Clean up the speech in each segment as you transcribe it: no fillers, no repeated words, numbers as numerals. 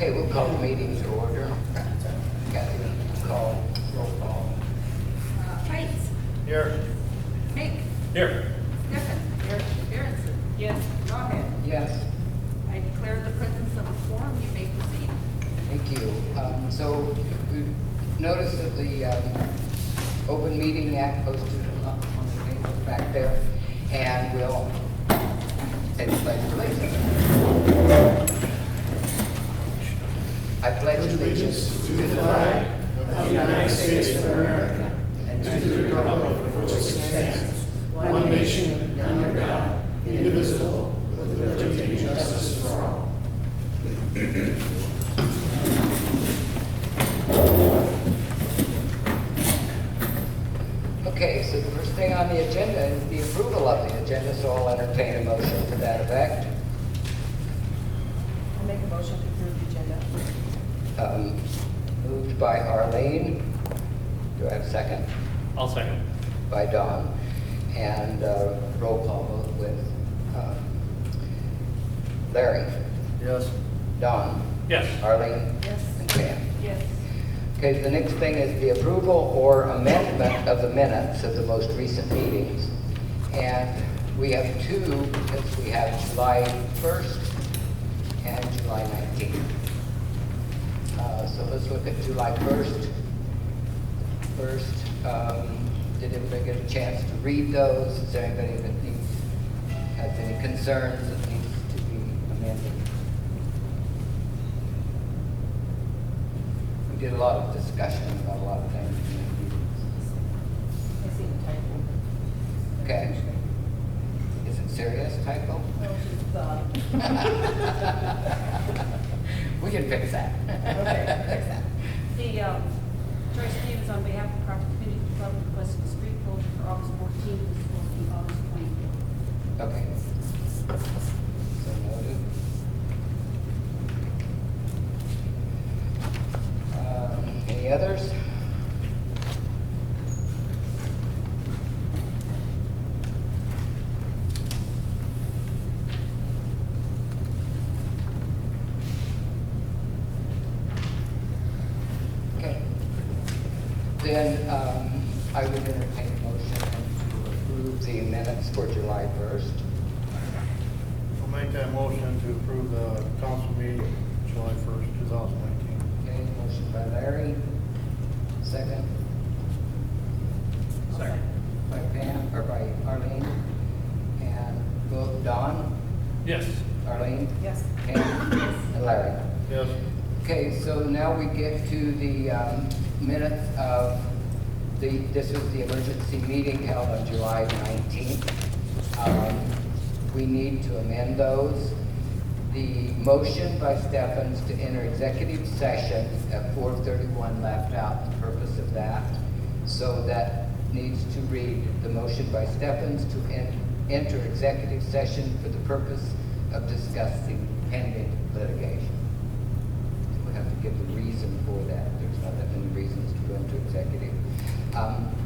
Okay, we'll call the meeting to order. Kathy, call, roll call. Heights. Here. Hank. Here. Stefan. Here. Berenson. Yes. Rawhead. Yes, I declare the presence of a quorum. You may proceed. thank you. So we noticed that the Open Meeting Act posted up on the table back there, and we'll take the pledge of allegiance. I pledge allegiance to the flag of the United States of America and to the republic for which it stands, one nation, under God, indivisible, with liberty and justice for all. Okay, so the first thing on the agenda is the approval of the agenda, so I'll entertain a motion to that effect. I'll make a motion to approve the agenda. Moved by Arlene. Do I have a second? I'll second. By Don. And roll call vote with Larry. Yes. Don. Yes. Arlene. Yes. And Pam. Yes. Okay, the next thing is the approval or amendment of the minutes of the most recent meetings. And we have two, because we have July 1st and July 19th. So let's look at July 1st. First, did everybody get a chance to read those? Is there anybody that has any concerns that needs to be amended? We did a lot of discussion about a lot of things in the meetings. I see the typo. Okay. Is it serious typo? Well, just thought. We can fix that. Okay, fix that. The Joyce Stevens on behalf of Crofton Community Club requesting street closure for August 14th to August 24th. Okay. So noted. Any others? Okay. Then I would entertain a motion to approve the minutes for July 1st. I'll make that motion to approve the council meeting July 1st, 2019. Okay, motion by Larry. Second. Second. By Pam, or by Arlene. And vote Don, Yes. Arlene, Yes. Pam, and Larry. Yes. Okay, so now we get to the minutes of this was the emergency meeting held on July 19th. We need to amend those. The motion by Stephens to enter executive session at 4:31 left out the purpose of that. So that needs to read the motion by Stephens to enter executive session for the purpose of discussing pending litigation. We have to give the reason for that. There's not that many reasons to go into executive.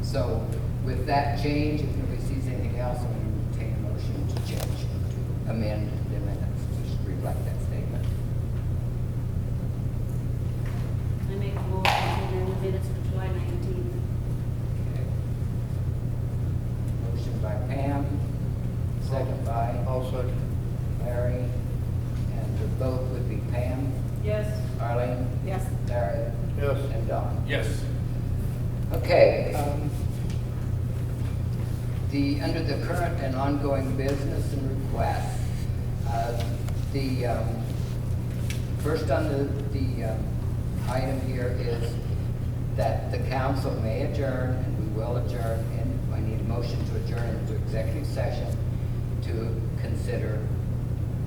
So with that change, if nobody sees anything else, I'm going to take a motion to change, to amend the minutes, to reflect that statement. I make a motion to amend the minutes for July 19th. Okay. Motion by Pam, second by I'll second. Larry, and the vote would be Pam, Yes. Arlene, Yes. Larry, Yes. and Don. Yes. Okay, under the current and ongoing business and requests, first on the item here is that the council may adjourn, and we will adjourn, and I need a motion to adjourn into executive session to consider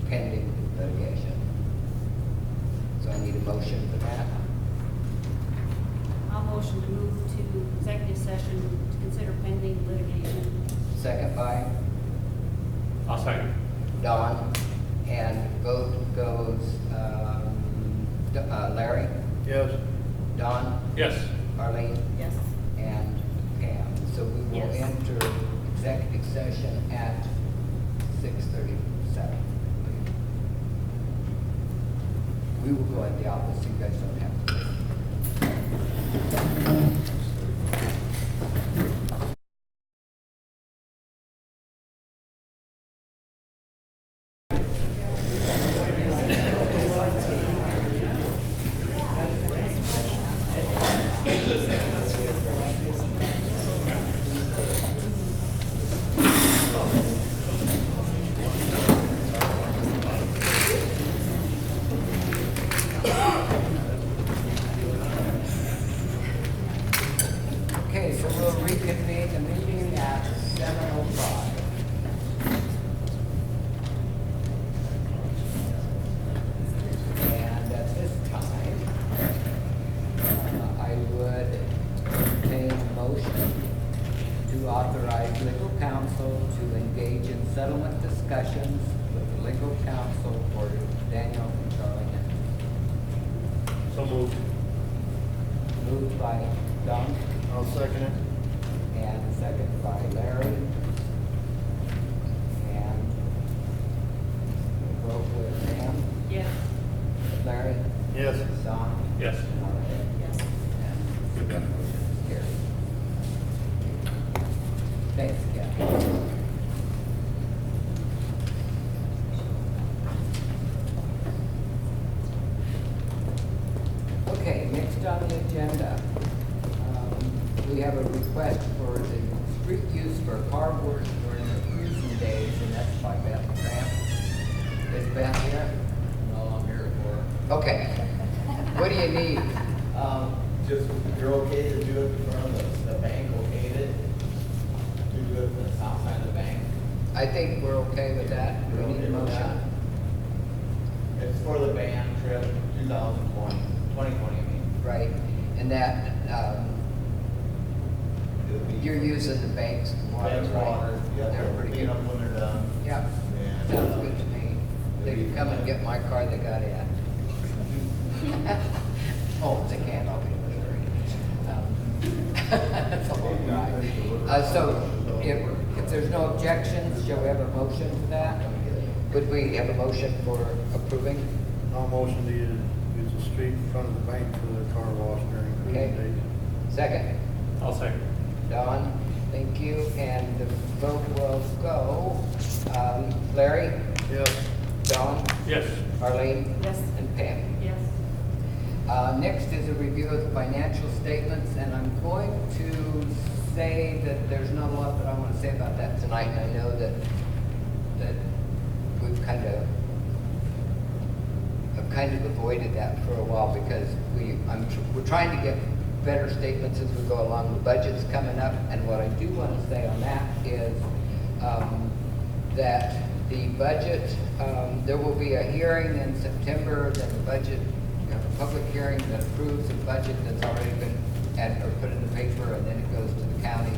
pending litigation. So I need a motion for that. I'll motion to move to executive session to consider pending litigation. Second by I'll second. Don, and vote goes, Larry, Yes. Don, Yes. Arlene, Yes. and Pam. So we will Yes. enter executive session at 6:37. We we will go at the office, you guys don't have to. Okay, so we'll reconvene the meeting at 7:05. And at this time, I would entertain a motion to authorize legal counsel to engage in settlement discussions with the legal counsel for Daniel and Charlie Henry. So moved. Moved by Don. I'll second it. And second by Larry. And we'll vote with Sam, Yes. Larry, Yes. Don. Yes. and Marlene. Yes. And the motion is carried. Thanks, Kathy. Okay, next on the agenda, we have a request for the street use for car wash during the cruising days, and that's by Beth Tramp. Is Beth here? No, I'm here for, Okay. What do you need? just, you're okay to do it from the bank, okayed it? To do it from the south side of the bank? I think we're okay with that. We You're need a okay with motion. that? It's for the band trip, 2020, I mean. Right, and that, It'll be- you're using the bank's water, Bank's right? water, yeah, They're they'll pretty clean good. up when they're done. Yep, And, sounds good to me. They it'll can be come and fun. get my car, they got it. Oh, they can't, I'll be there. That's a long drive. So, if there's no objections, shall we have a motion for that? Would we have a motion for approving? I'll motion to use the street in front of the bank for the car wash during Okay. cruising days. Second? I'll second. Don, thank you, and the vote will go, Larry, Yes. Don, Yes. Arlene, Yes. and Pam. Yes. Next is a review of the financial statements, and I'm going to say that there's not a lot that I want to say about that tonight, and I know that we've kind of avoided that for a while because we're trying to get better statements as we go along. The budget's coming up, and what I do want to say on that is that the budget, there will be a hearing in September, then the budget, you have a public hearing that approves the budget that's already been put in the paper, and then it goes to the county,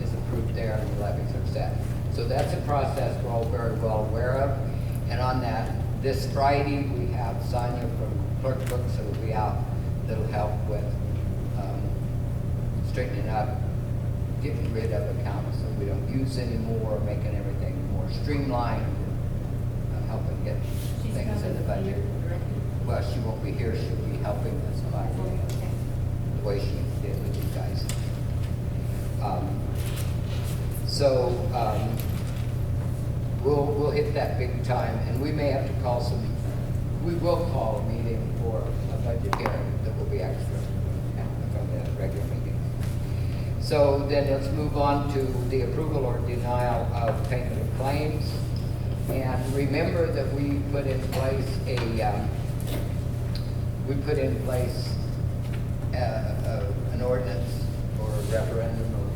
is approved there, and the levies are set. So that's a process we're all very well aware of. And on that, this Friday, we have Sonia from Clerk Books that will be out, that'll help with straightening up, getting rid of accounts that we don't use anymore, making everything more streamlined, helping get things in the budget. Well, she won't be here, she'll be helping us by the way she did with you guys. We'll hit that big time, and we may have to we will call a meeting for a budget hearing that will be extra from the regular meeting. So then let's move on to the approval or denial of payment of claims. And remember that we put in place an ordinance or a referendum or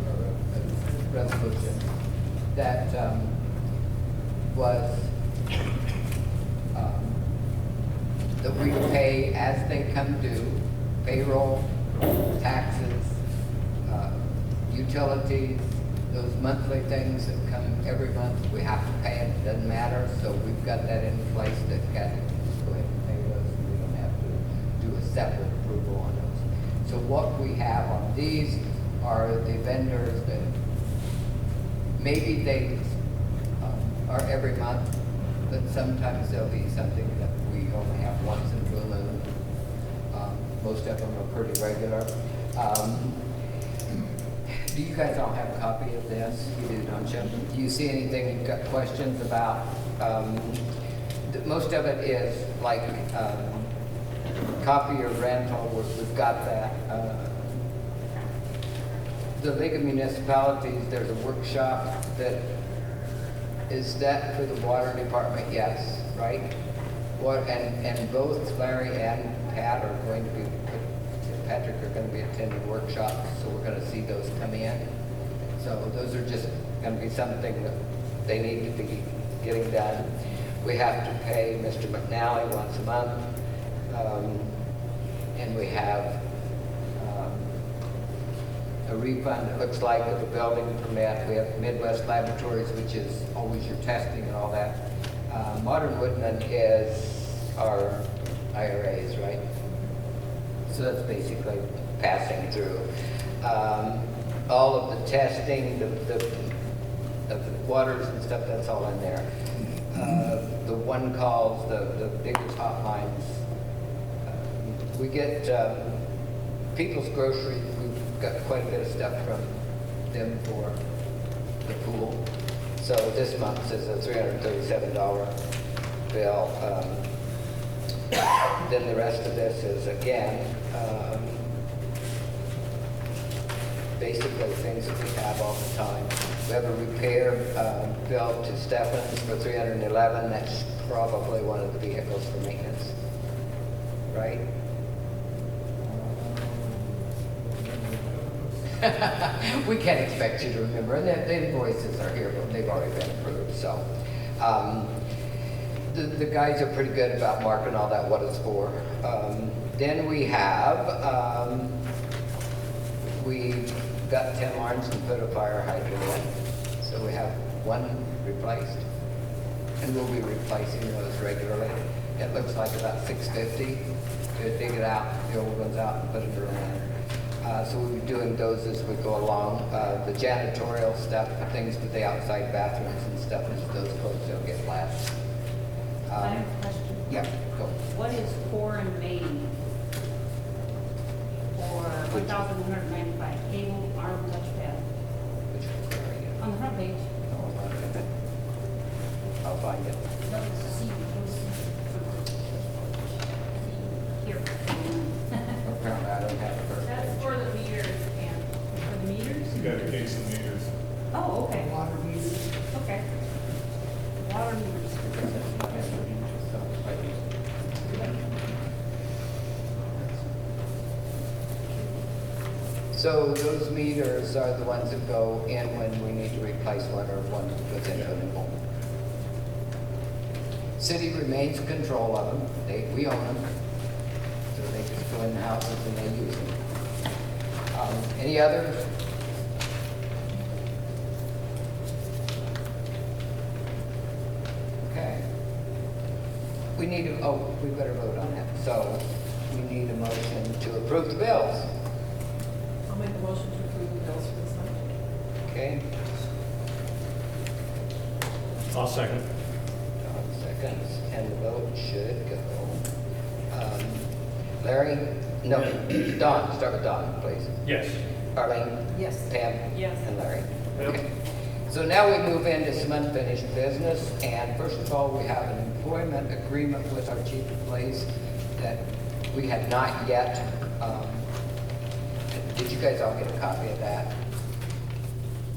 a resolution that was that we pay as they come due, payroll, taxes, utilities, those monthly things that come every month, we have to pay it, it doesn't matter, so we've got that in place that Kathy can just go ahead and pay those, and we don't have to do a separate approval on those. So what we have on these are the vendors that maybe they are every month, but sometimes there'll be something that we only have once in blue moon, Most of them are pretty regular. Do you guys all have a copy of this? You do, don't you? Do you see anything you've got questions about? Most of it is like copy or rental. We've got that. The League of Municipalities, there's a workshop that, is that for the water department? Yes, right? And both Larry and Pat are going to be, Patrick are going to be attending workshops, so we're going to see those come in. So those are just going to be something that they need to be getting done. We have to pay Mr. McNally once a month, and we have a refund, it looks like, of a building permit. We have Midwest Laboratories, which is always your testing and all that. Modern Woodman is our IRAs, right? So that's basically passing through. All of the testing, the waters and stuff, that's all in there. The one calls, the biggest hotlines. We get People's Grocery. We've got quite a bit of stuff from them for the pool. So this month's is a $337 bill. Then the rest of this is, again, basically things that we have all the time. We have a repair bill to Stephens for $311. That's probably one of the vehicles for maintenance, right? We can't expect you to remember. And the invoices are here, but they've already been approved. So the guys are pretty good about marking all that what it's for. Then we have, we got 10 lines and put a fire hydrant in. So we have one replaced. And we'll be replacing those regularly. It looks like about $650 to dig it out, the old ones out and put a new one in. So we'll be doing those as we go along. The janitorial stuff, things with the outside bathrooms and stuff, as those closed, they'll get less. I have a question. Yeah, go. What is core and main for $1,195? Cable, arm, touchpad. Which one are you? On the front page. Oh, hold on a minute. I'll find it. No, see, here. Apparently I don't have it first. That's for the meters, and For the meters? You got a case of meters. Oh, okay. Water meters. Okay. Water meters. So those meters are the ones that go in when we need to replace one or one goes into a new home. City remains in control of them. We own them. So they just go in the houses and they use them. Any others? Okay. We need to, oh, we better vote on that. So we need a motion to approve the bills. I'll make a motion to approve the bills for this month. Okay. I'll second. Don seconds, and the vote should go. Larry? No, Don, start with Don, please. Yes. Arlene? Yes. Pam? Yes. And Larry? Yep. Okay. So now we move into some unfinished business, and first of all, we have an employment agreement with our chief of police that we had not yet. Did you guys all get a copy of that?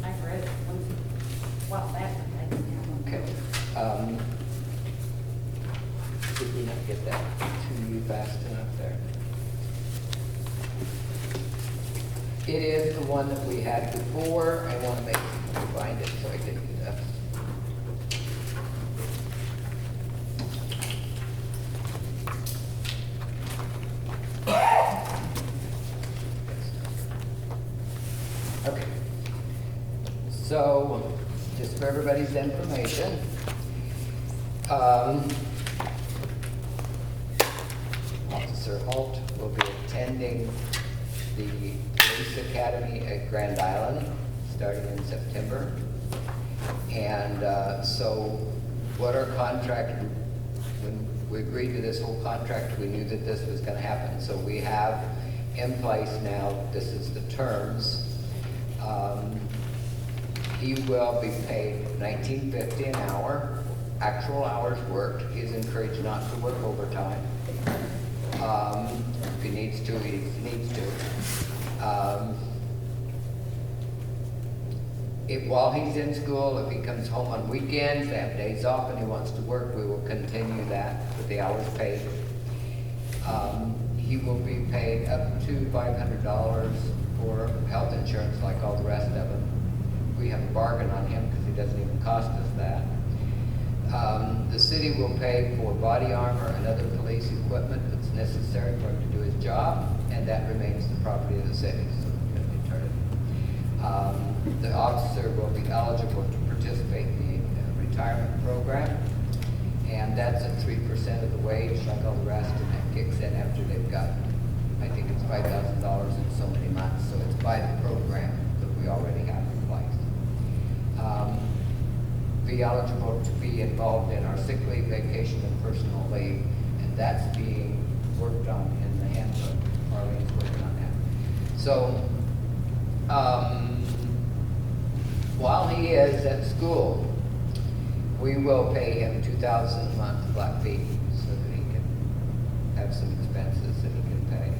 I've read it once, well, back, but I didn't have one. Okay. Did we not get that to you fast enough there? It is the one that we had before. I want to make sure you find it so I can do that. Okay. So, just for everybody's information, Officer Holt will be attending the Police Academy at Grand Island starting in September. And so what our contract, when we agreed to this whole contract, we knew that this was gonna happen, so we have in place now, this is the terms. He will be paid $19.50 an hour, actual hours worked. He's encouraged not to work overtime. If he needs to, he needs to. While he's in school, if he comes home on weekends, they have days off and he wants to work, we will continue that with the hours paid. He will be paid up to $500 for health insurance like all the rest of them. We have a bargain on him because he doesn't even cost us that. The city will pay for body armor and other police equipment that's necessary for him to do his job, and that remains the property of the city, so we can return it. The officer will be eligible to participate in the retirement program, and that's at 3% of the wage, like all the rest, and that kicks in after they've got, I think it's $5,000 in so many months, so it's by the program that we already have in place. Be eligible to be involved in our sick leave, vacation, and personal leave, and that's being worked on in the handbook. Arlene's working on that. So, while he is at school, we will pay him $2,000 a month flat fee so that he can have some expenses that he can pay.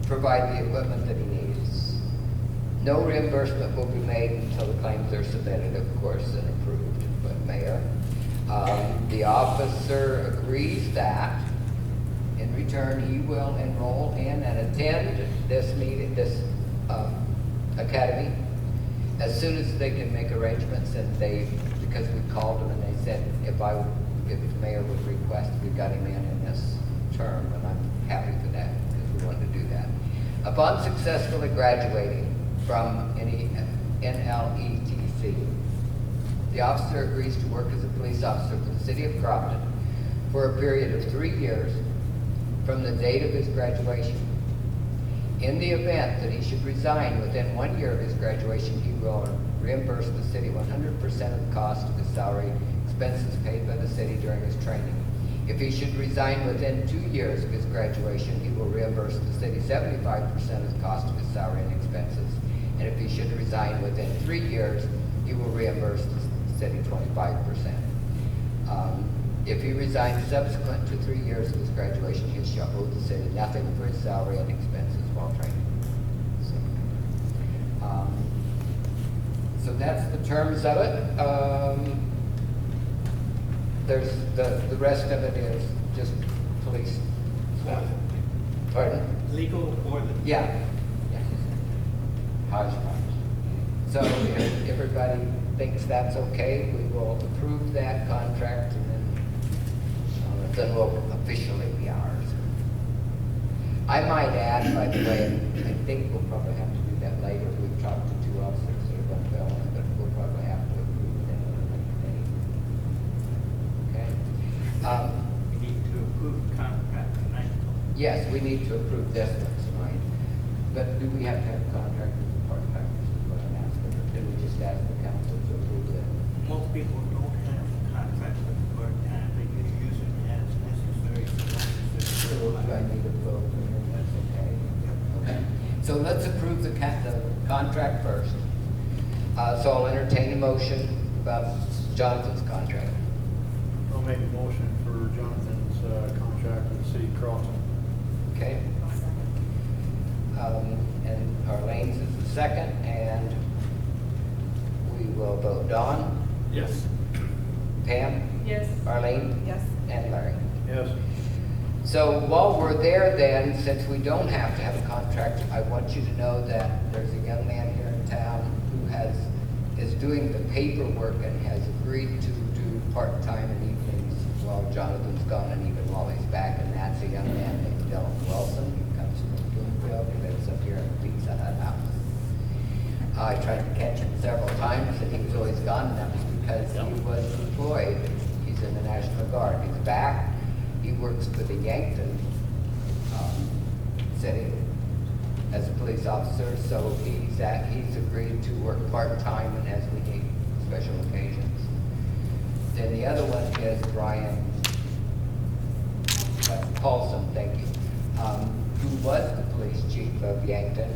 Provide the equipment that he needs. No reimbursement will be made until the claims are submitted, of course, and approved by the mayor. The officer agrees that in return he will enroll in and attend this meeting, this academy, as soon as they can make arrangements. And because we called them and they said if the mayor would request, we got him in this term, and I'm happy for that because we wanted to do that. Upon successfully graduating from any NLETC, the officer agrees to work as a police officer for the city of Crofton for a period of 3 years from the date of his graduation. In the event that he should resign within 1 year of his graduation, he will reimburse the city 100% of the cost of his salary, expenses paid by the city during his training. If he should resign within 2 years of his graduation, he will reimburse the city 75% of the cost of his salary and expenses. And if he should resign within 3 years, he will reimburse the city 25%. If he resigns subsequent to 3 years of his graduation, he shall owe the city nothing for his salary and expenses while training. So that's the terms of it. There's the rest of it is just police stuff. Pardon? Legal or the? Yeah. Hodgepodge. So if everybody thinks that's okay, we will approve that contract, and then it will officially be ours. I might add, by the way, I think we'll probably have to do that later. We've talked to 2 officers that are going to fill in, but we'll probably have to approve it at a later date. Okay? We need to approve the contract tonight. Yes, we need to approve this one tonight. But do we have to have a contract with the part-timers, is what I'm asking, or did we just ask the council to approve it? Most people don't have a contract with the part-time, they just use it as necessary. So I need a vote, and that's okay? Okay. So let's approve the contract first. So I'll entertain a motion about Jonathan's contract. I'll make a motion for Jonathan's contract with the city of Crofton. Okay? And Arlene's is the second, and we will vote. Don? Yes. Pam? Yes. Arlene? Yes. And Larry? Yes. So while we're there then, since we don't have to have a contract, I want you to know that there's a young man here in town who is doing the paperwork and has agreed to do part-time and evenings while Jonathan's gone and even while he's back, and that's a young man named Dylan Wilson. He comes from Bloomfield, he lives up here in the Pizza Hut house. I tried to catch him several times and he was always gone, and that was because he was employed. He's in the National Guard. He's back. He works for the Yankton city as a police officer, so he's agreed to work part-time and as we need special occasions. Then the other one is Brian Paulson, thank you, who was the police chief of Yankton,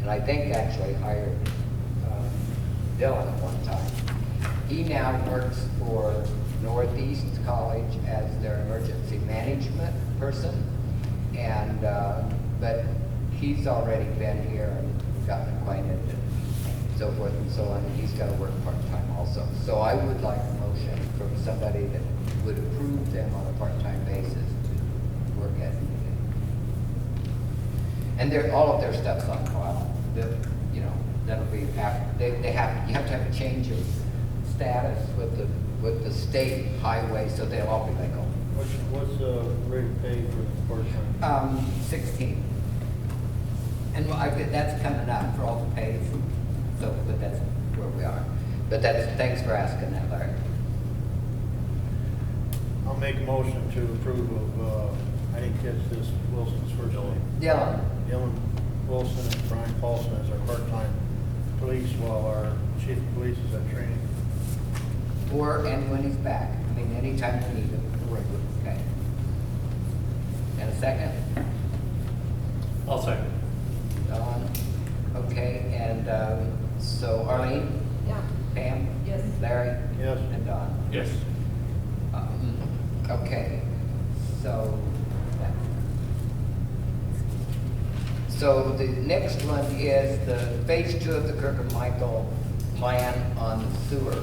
and I think actually hired Dylan at one time. He now works for Northeast College as their emergency management person, and but he's already been here and gotten acquainted and so forth and so on, and he's got to work part-time also. So I would like a motion from somebody that would approve them on a part-time basis to work at. And all of their stuff's on file. You know, that'll be after, you have to have a change of status with the state highway, so they'll all be legal. What's the rate of pay for the part-time? 16. And that's coming up for all the pays, so, but that's where we are. But thanks for asking that, Larry. I'll make a motion to approve of, I didn't catch this, Wilson's first name. Dylan. Dylan Wilson and Brian Paulson as our part-time police while our chief of police is at training. And when he's back. I mean, anytime we need him. Okay. And a second? I'll second. Dawn. Okay, and so Arlene? Yeah. Pam? Yes. Larry? Yes. And Don? Yes. Okay, so the next one is the phase 2 of the Kirk-and-Michael plan on the sewer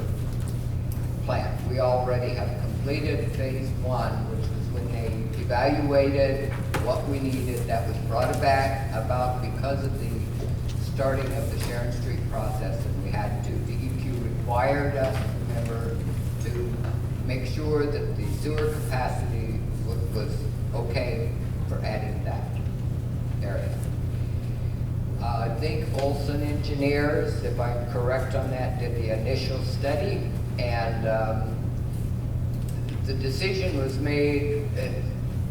plant. We already have completed phase 1, which was when they evaluated what we needed. That was brought about because of the starting of the Sharon Street process, and we had to. The EQ required us, remember, to make sure that the sewer capacity was okay for adding that area. I think Olson Engineers, if I'm correct on that, did the initial study, and the decision was made,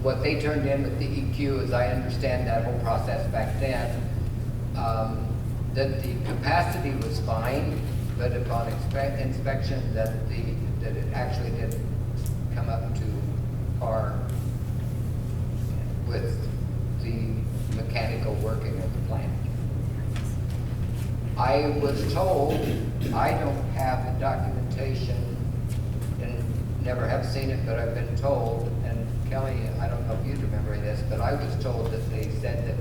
what they turned in with the EQ, as I understand that whole process back then, that the capacity was fine, but upon inspection that it actually didn't come up to par with the mechanical working of the plant. I was told, I don't have the documentation and never have seen it, but I've been told, and Kelly, I don't know if you'd remember this, but I was told that they said that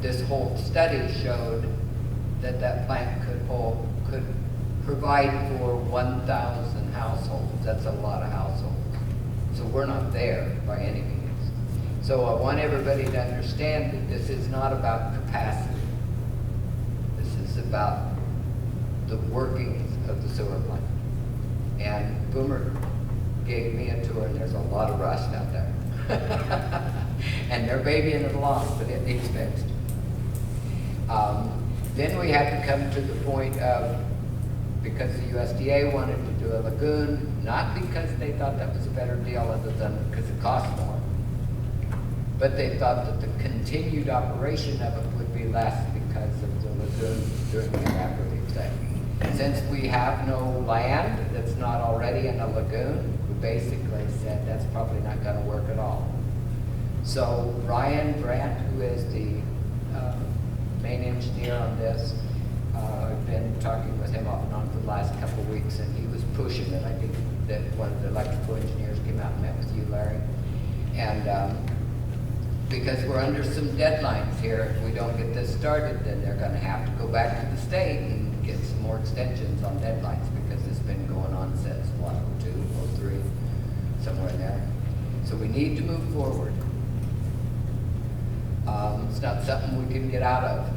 this whole study showed that plant could provide for 1,000 households. That's a lot of households. So we're not there by any means. So I want everybody to understand that this is not about capacity. This is about the workings of the sewer plant. And Boomer gave me a tour, and there's a lot of rust out there. And they're babying it along, but it needs fixed. Then we had to come to the point of, because the USDA wanted to do a lagoon, not because they thought that was a better deal other than because it cost more, but they thought that the continued operation of it would be less because of the lagoon during the evaporative thing. Since we have no land that's not already in a lagoon, we basically said that's probably not going to work at all. So Ryan Brandt, who is the main engineer on this, I've been talking with him off and on for the last couple of weeks, and he was pushing it. I think that one of the electrical engineers came out and met with you, Larry. And because we're under some deadlines here, if we don't get this started, then they're going to have to go back to the state and get some more extensions on deadlines, because it's been going on since, what, 02, 03, somewhere in there. So we need to move forward. It's not something we can get out of.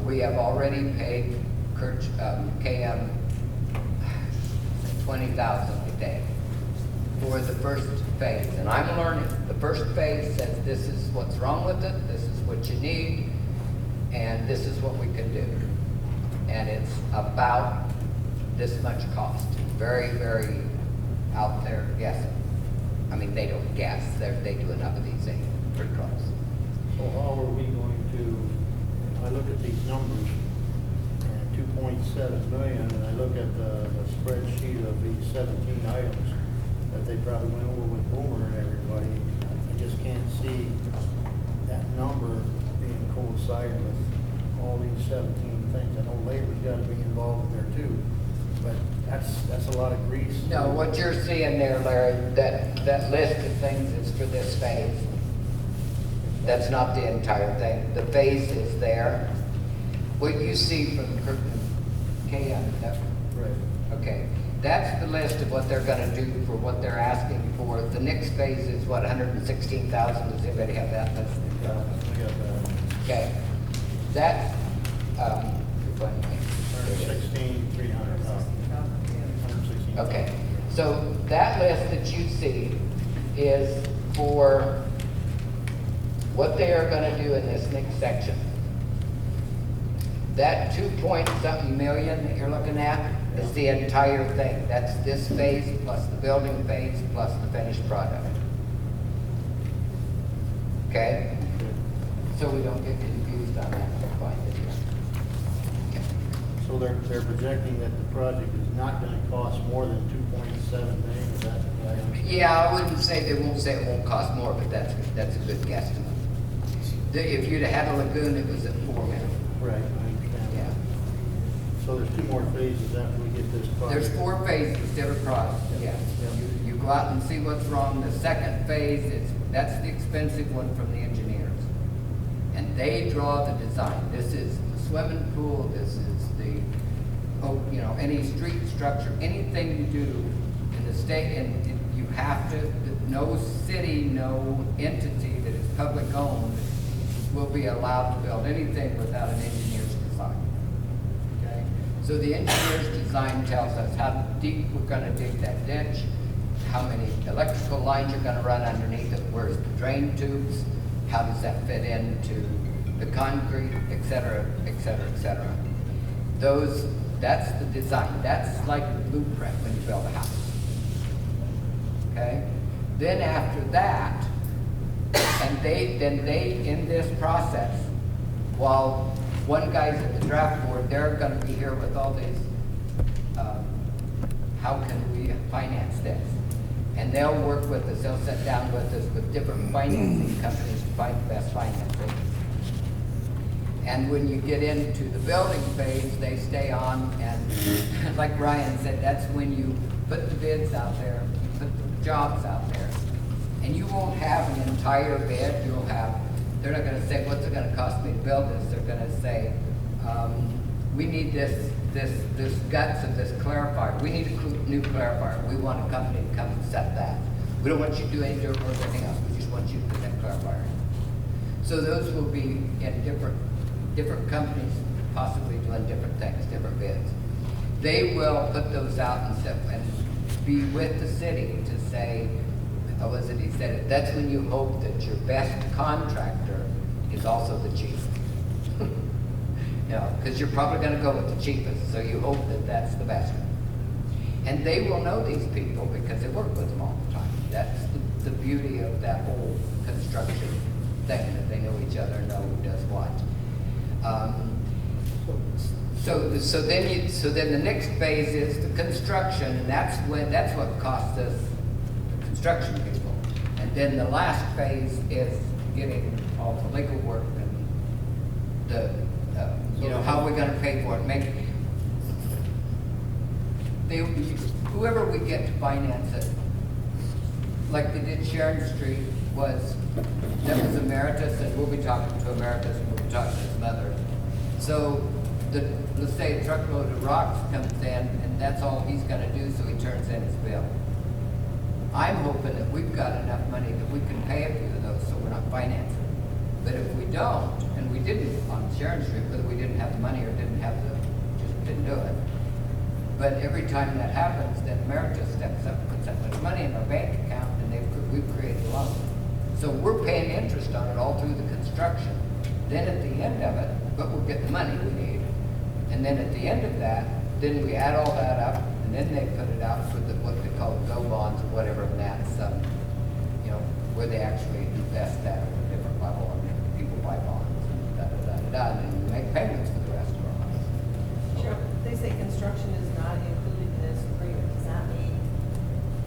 We have already paid KM $20,000 a day for the first phase, and I'm learning. The first phase says this is what's wrong with it, this is what you need, and this is what we can do. And it's about this much cost. Very, very out there guessing. I mean, they don't guess. They do enough of these things. Pretty close. So how are we going to, I look at these numbers, and $2.7 million, and I look at the spreadsheet of these 17 items that they probably went over with Boomer and everybody. I just can't see that number being coincided with all these 17 things. I know labor's gotta be involved in there too, but that's a lot of grease. No, what you're seeing there, Larry, that list of things is for this phase. That's not the entire thing. The phase is there. What you see from Crofton, Right. okay, that's the list of what they're gonna do for what they're asking for. The next phase is what, 116,000, does anybody have that list? Yeah, I got that. Okay, that, what? 116,300. 116,000. Okay, so that list that you see is for what they are gonna do in this next section. That 2-point-something million that you're looking at is the entire thing. That's this phase plus the building phase plus the finished product. Okay? So we don't get confused on that, we'll find it here. Okay. So they're projecting that the project is not gonna cost more than 2.7 million, is that what I understand? Yeah, I wouldn't say, they won't say it won't cost more, but that's a good guesstimate. If you'd have had a lagoon, it was at 4 million. Right, I understand. Yeah. So there's 2 more phases after we get this project. There's 4 phases, different products, yeah. You go out and see what's wrong. The second phase that's the expensive one from the engineers. And they draw the design. This is the swimming pool, this is the, any street structure, anything you do in the state, and you have to, no city, no entity that is public owned will be allowed to build anything without an engineer's design. Okay? So the engineer's design tells us how deep we're gonna dig that ditch, how many electrical lines you're gonna run underneath it, where's the drain tubes, how does that fit into the concrete, et cetera, et cetera, et cetera. That's the design. That's like the blueprint when you build a house. Okay? Then after that, and they, in this process, while one guy's at the draft board, they're gonna be here with all these, how can we finance this? And they'll work with us, they'll sit down with us with different financing companies to find the best financing. And when you get into the building phase, they stay on, and like Ryan said, that's when you put the bids out there, you put the jobs out there. And you won't have an entire bid, you'll have, they're not gonna say, what's it gonna cost me to build this? They're gonna say, we need this guts of this clarifier. We need a new clarifier. We want a company to come and set that. We don't want you to do any dirt work or anything else. We just want you to put that clarifier in. So those will be in different companies, possibly doing different things, different bids. They will put those out and stuff and be with the city to say, how was it he said it? That's when you hope that your best contractor is also the cheapest. Because you're probably going to go with the cheapest, so you hope that that's the best one. And they will know these people because they work with them all the time. That's the beauty of that whole construction thing, that they know each other and know who does what. So then the next phase is the construction, and that's what costs us, the construction people. And then the last phase is getting all the legal work and the how we're gonna pay for it. Whoever we get to finance it, like they did Sharon Street, that was Emeritus, and we'll be talking to Emeritus, and we'll be talking to some others. So let's say a truckload of rocks comes in, and that's all he's gonna do, so he turns in his bill. I'm hoping that we've got enough money that we can pay a few of those, so we're not financing. But if we don't, and we didn't on Sharon Street, whether we didn't have the money or just didn't do it. But every time that happens, then Emeritus steps up, puts that much money in our bank account, and we've created a loan. So we're paying interest on it all through the construction. Then at the end of it, but we'll get the money we need. And then at the end of that, then we add all that up, and then they put it out for what they call go bonds or whatever, and that's, where they actually invest that at a different level, and people buy bonds, and and then we make payments for the rest of our money. Cheryl, they say construction is not included in this agreement, does that mean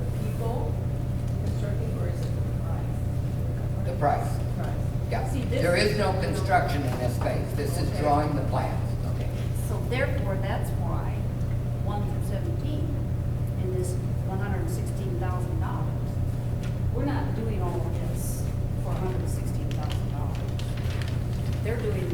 the people constructing, or is it the price? The price. Price. Yeah. See, this- There is no construction in this phase. This is Okay. drawing the plans. Okay. So therefore, that's why 1 through 17 in this $116,000. We're not doing all of this for $116,000. They're doing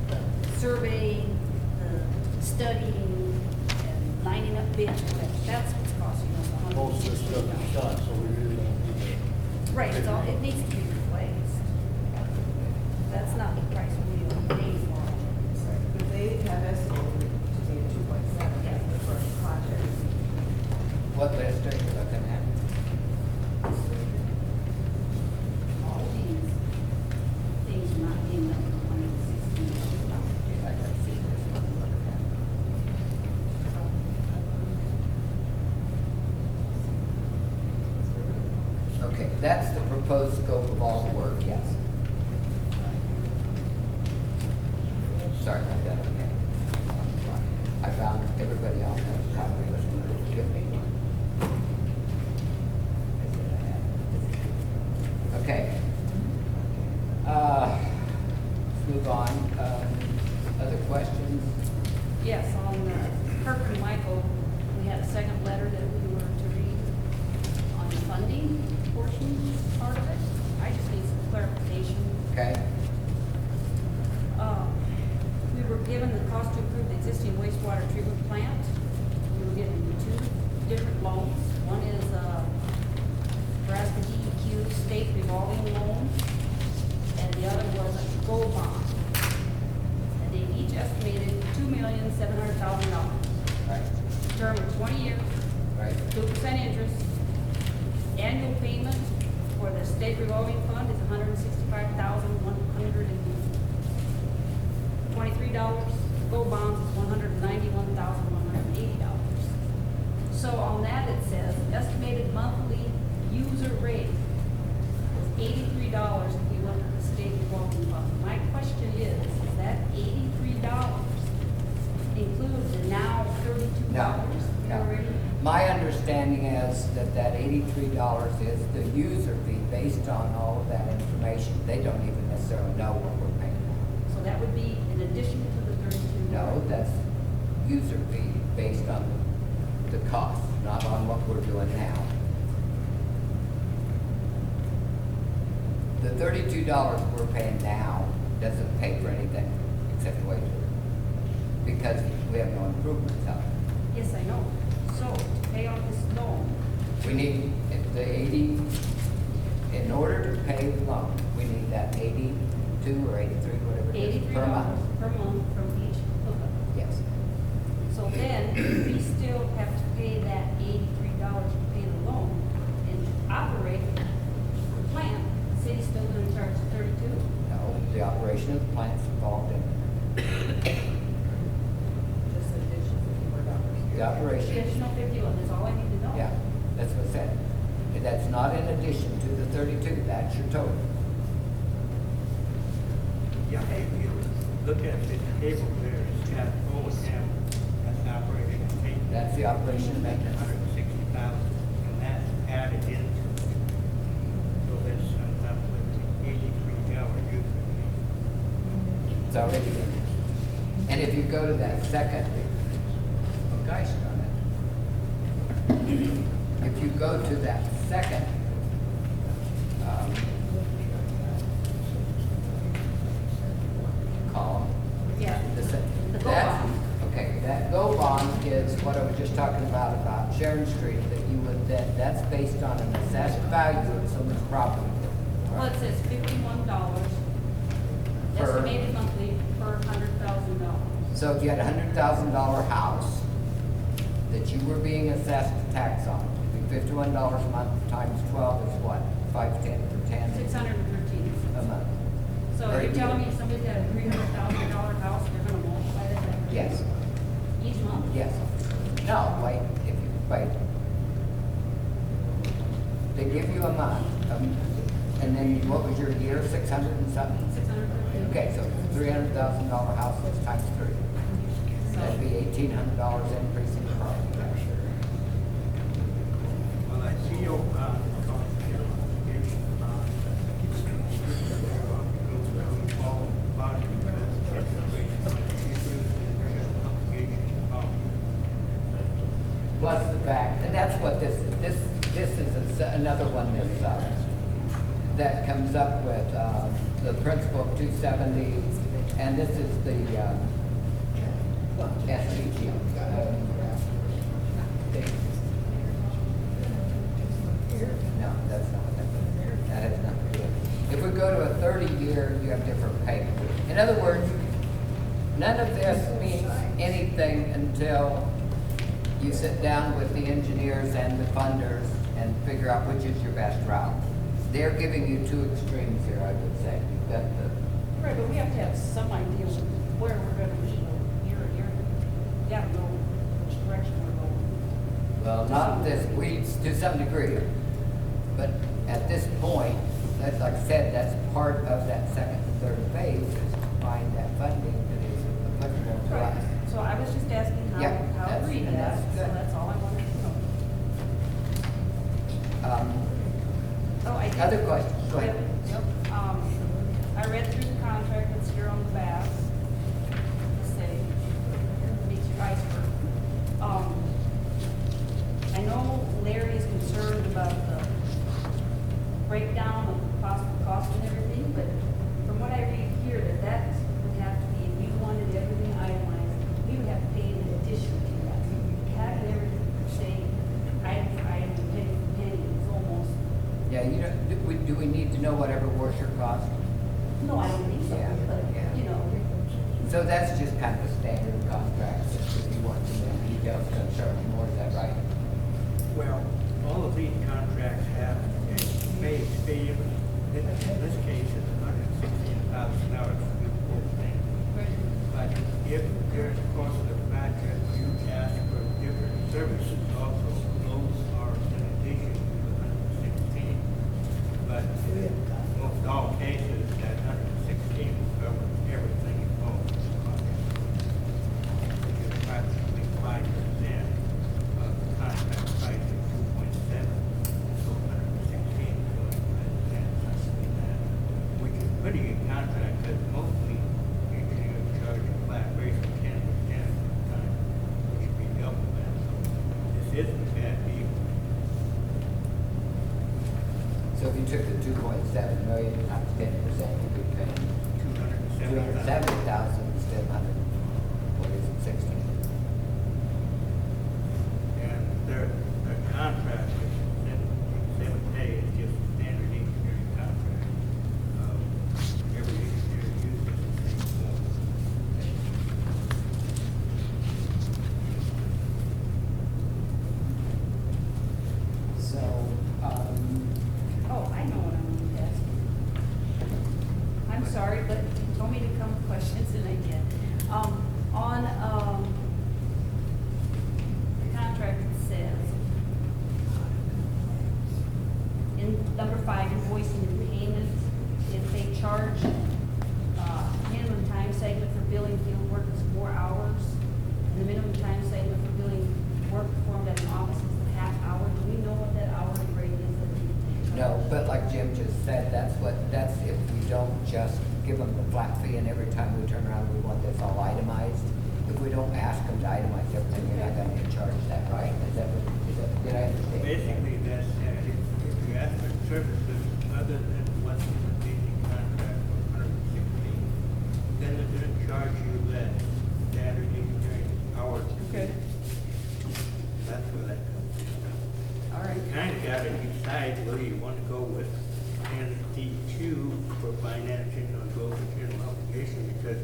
the surveying, the studying, and lining up bids, whatever. That's what's costing us Most of this stuff is $116,000. shot, so we really don't need Right, it's all, it needs to be replaced. That's not the price we are paying for. But they have estimated to be at 2.7 as the first project. What list are you looking at? All these things are not being done for $116,000. I gotta see this one. Look at that. Okay, that's the proposed scope of all the work, yes. Sorry about that, okay. I found everybody else has a copy of it. Give me one. Okay. Let's move on. Other questions? Yes, on Kirk and Michael, we had a second letter that we were to read on the funding portion part of it. I just need some clarification. Okay, We were given the cost to improve the existing wastewater treatment plant. We were given two different loans. One is Nebraska DEQ state revolving loan, and the other was a gold bond. And they each estimated $2,700,000. right, Term of 20 years, right. 2% interest. Annual payment for the state revolving fund is $165,123. Gold bonds is $191,180. So on that it says estimated monthly user rate is $83 if you went with the state revolving fund. My question is that $83 include the now $32? No, no. already? My understanding is that that $83 is the user fee based on all of that information. They don't even necessarily know what we're paying. So that would be in addition to the 32? No, that's user fee based on the cost, not on what we're doing now. The $32 we're paying now doesn't pay for anything except wage because we have no improvements out there. Yes, I know. So to pay off this loan, We need the 80, in order to pay the loan, we need that 82 or 83, whatever it is, per month. $83 per month from each hookup. Yes. So then, we still have to pay that $83 to pay the loan and operate the plant. The city's still gonna charge 32? No, the operation of the plant's involved in Just an additional $54. the operation. Additional 51, that's all I need to know. Yeah, that's what it said. And that's not in addition to the 32, that's your total. Yeah, if you look at the table there, it's got O and M, that's the operation and maintenance. That's the operation and maintenance. 160,000, and that's added into it. So this ends up with the $83 user fee. It's already in there. And if you go to that second, oh gosh, darn it. If you go to that second, column, Yeah. the se- The go that- bond. Okay, that go bond is what I was just talking about Sharon Street, that you would, that's based on an assessed value of someone's property. Well, it says $51 Per- estimated monthly per $100,000. So if you had a $100,000 house that you were being assessed tax on, it'd be $51 a month times 12 is what? 5, 10, or 10 $613. a month? So Very you're telling good. me if somebody's got a $300,000 house, they're gonna multiply that by Yes, each month? yes. No, wait, if you, wait. They give you a month, and then what was your year, 600 and something? 613. Okay, so $300,000 house is times 3. That'd be $1,400 increase in the property tax. Well, I see your, Plus the fact, and that's what this is another one that comes up with, the principal of 270, and this is the, SCG. No, that's not, that has nothing to do with it. If we go to a 30-year, you have different payments. In other words, none of this means anything until you sit down with the engineers and the funders and figure out which is your best route. They're giving you two extremes here, I would say. You've got the, Right, but we have to have some idea of where we're gonna be year to year. We gotta know which direction we're going. well, not this, we, to some degree, but at this point, that's like I said, that's part of that second and third phase, is to find that funding that is applicable to us. So I was just asking Yeah, how that's- to read and that, that's so good. that's all I wanted to know. Oh, I did. Other questions? Go ahead. Yep. I read through the contract that's here on the back. Let's say, makes your eyes hurt. I know Larry is concerned about the breakdown of possible cost and everything, but from what I read here, that would have to be, if you wanted everything itemized, we would have to pay in addition to that. Having everything, say, item for item, penny for penny, is almost, Yeah, you know, do we need to know what every washer costs? no, I don't think so, Yeah, but, yeah. you know. So that's just kind of a standard contract, if you want to know details concerning more, is that right? well, all of these contracts have a base fee. In this case, it's $116,000 for the whole thing. But if during the course of the project, you ask for different services also, those are in addition to the 116. But in most all cases, that 116 will cover everything involved in the project. Which is approximately 5% of the contract price of 2.7. So 116 is what something like that. Which is pretty good contract, because mostly engineers charge a flat rate of 10% of the time, which would be double that. So this isn't a bad deal. So if you took the 2.7 million times 10%, you'd be paying 270,000. 270,000 instead of 100, what is it, 16? And their contract, which is in 7A, is just a standard engineering contract. Every engineer uses the same form. So, Oh, I know what I'm going to ask. I'm sorry, but you told me to come with questions and I did. On, the contract it says, in number 5, invoicing and payment, if they charge, minimum time segment for billing field work is 4 hours, and the minimum time segment for billing work performed at an office is a half hour, do we know what that hourly rate is that they charge? no, but like Jim just said, that's if we don't just give them the flat fee and every time we turn around, we want this all itemized. If we don't ask them to itemize everything, you're not gonna get charged that, right? Did I understand? Basically, that's, if you ask for services other than what's in the basic contract for 116, then they're gonna charge you that standard engineering hours. Okay. That's where that comes in. All right. You kind of got to decide whether you want to go with ND2 for financing or go with general obligation, because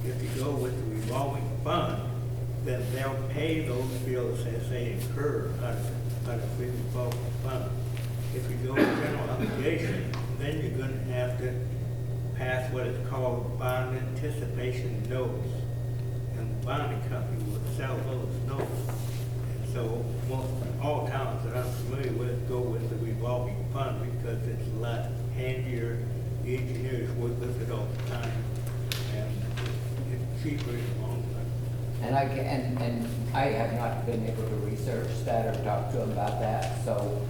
if you go with the revolving fund, then they'll pay those bills as they incur out of the revolving fund. If you go with general obligation, then you're going to have to pass what is called bond anticipation notes. And the bonding company will sell those notes. And so all towns that I'm familiar with go with the revolving fund because it's a lot handier. The engineers work with it all the time. And it's cheaper in the long run. And I have not been able to research that or talk to them about that, so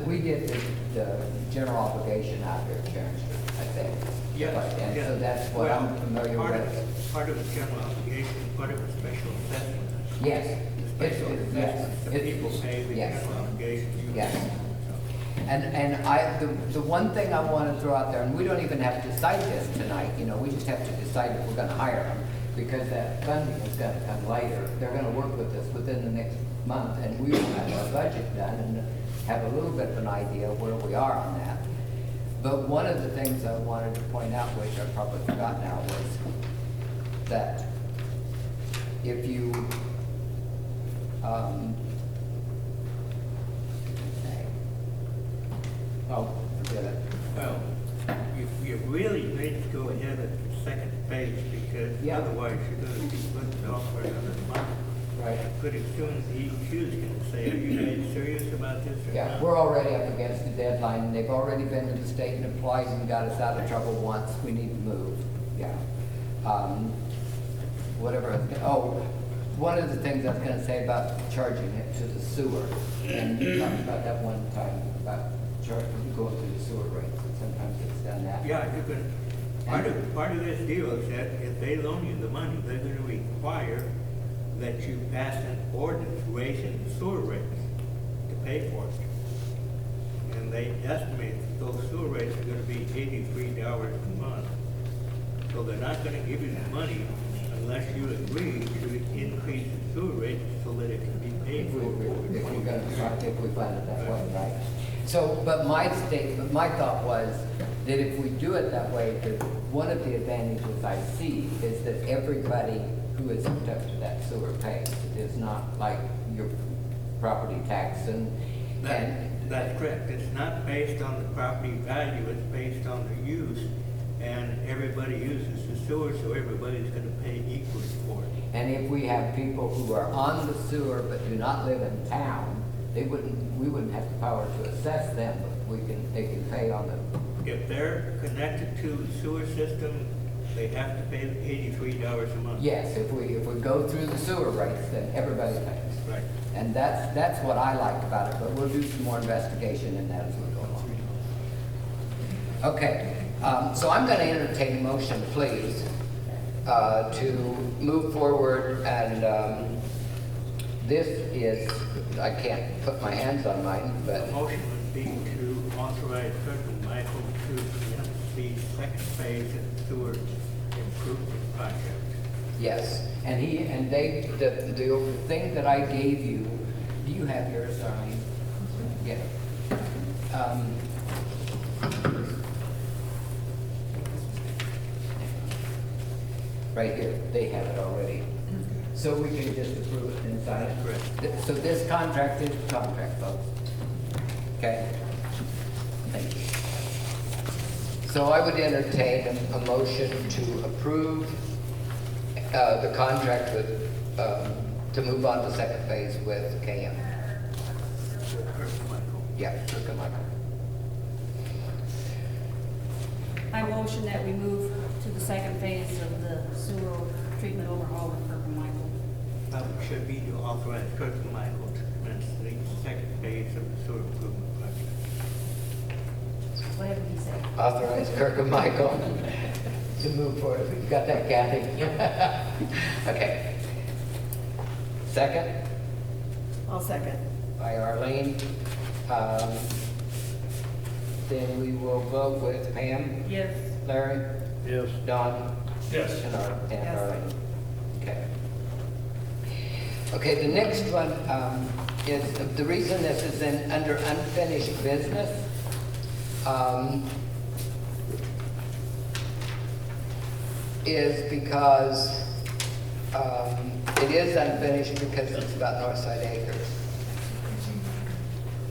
we did the general obligation out here at Sharon Street, I think. Yes, And yes. so that's what I'm familiar Part of- with. Part of the general obligation, part of the special assessment. Yes. The special assessment, the It's- people pay the yes. general obligation. you- Yes. So, And the one thing I want to throw out there, and we don't even have to decide this tonight, you know, we just have to decide if we're gonna hire them, because that funding is gonna come later. They're gonna work with us within the next month, and we will have our budget done and have a little bit of an idea of where we are on that. But one of the things I wanted to point out, which I probably forgot now, was that if you, oh, forget it. Well, you really need to go ahead at the second page, because Yeah. otherwise you're gonna be put off for another month. Right. Pretty soon, the EQ's gonna say, are you guys serious about this or Yeah, not? we're already up against the deadline, and they've already been to the state and applied and got us out of trouble once. We need to move, yeah. Whatever, one of the things I was gonna say about charging it to the sewer, and you talked about that one time, about going through the sewer rates, and sometimes it's done that. Yeah, you're gonna, part of this deal is that if they loan you the money, they're gonna require that you pass an ordinance raising the sewer rates to pay for it. And they estimate that those sewer rates are gonna be $83 a month. So they're not gonna give you the money unless you agree to increase the sewer rate so that it can be paid If for. we're gonna, if we plan it that way, right? So, but my thought was that if we do it that way, that one of the advantages I see is that everybody who is hooked up to that sewer pays. It is not like your property tax and. That's correct. It's not based on the property value, it's based on the use. And everybody uses the sewer, so everybody's gonna pay equally for it. And if we have people who are on the sewer but do not live in town, we wouldn't have the power to assess them, but they can pay on the. If they're connected to the sewer system, they have to pay $83 a month. Yes, if we go through the sewer rates, then everybody pays. Right. And that's what I like about it, but we'll do some more investigation in that as we go along. Okay, so I'm gonna entertain a motion, please, to move forward, and this is, I can't put my hands on mine, but, The motion would be to authorize President Michael to commence the second phase of the sewer improvement project. yes. And the thing that I gave you, do you have yours, Darlene? Yeah. Right here, they have it already. So we can just approve it and sign it? Correct. So this contract is the contract, folks. Okay? Thank you. So I would entertain a motion to approve the contract with, to move on to second phase with KM. Yeah, look at Michael. I motion that we move to the second phase of the sewer treatment overhaul with Kirk and Michael. It should be to authorize President Michael to commence the second phase of the sewer improvement project. Whatever he said. Authorize Kirk and Michael to move forward. You got that, Kathy? Okay. Second, I'll second. by Arlene. Then we will vote with Pam, Yes. Larry, Yes. Don, Yes. and Yes. Arlene. Okay. Okay, the next one is, the reason this is under unfinished business, is because it is unfinished because it's about Northside Acres.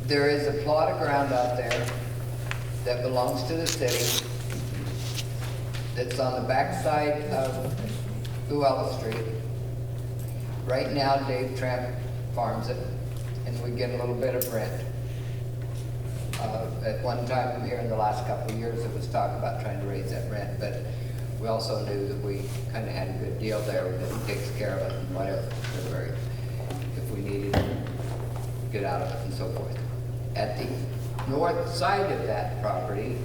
There is a plot of ground out there that belongs to the city that's on the backside of Luella Street. Right now, Dave Tramp farms it, and we get a little bit of rent. At one time here in the last couple of years, there was talk about trying to raise that rent, but we also knew that we kind of had a good deal there, that it takes care of it and whatever, if we needed to get out of it and so forth. At the north side of that property,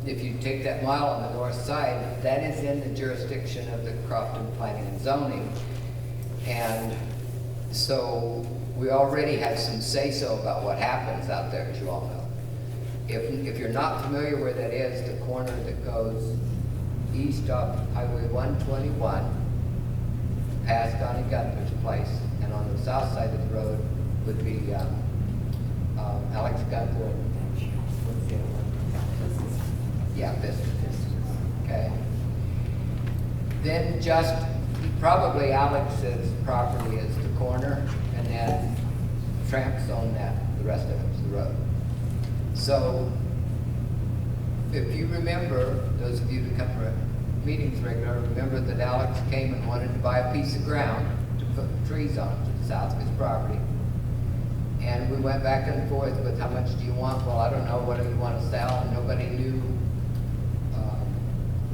if you take that mile on the north side, that is in the jurisdiction of the Crofton Planning and Zoning. And so we already have some say-so about what happens out there, as you all know. If you're not familiar where that is, the corner that goes east off Highway 121, past Donnie Gunther's place, and on the south side of the road would be Alex Gunther and what's the other one? Yeah, Vista. Okay. Then just probably Alex's property is the corner, and then Tramps own that. The rest of it's the road. So, if you remember, those of you that come to meetings regularly, remember that Alex came and wanted to buy a piece of ground to put trees on to the south of his property. And we went back and forth with how much do you want? Well, I don't know, what do you want to sell? And nobody knew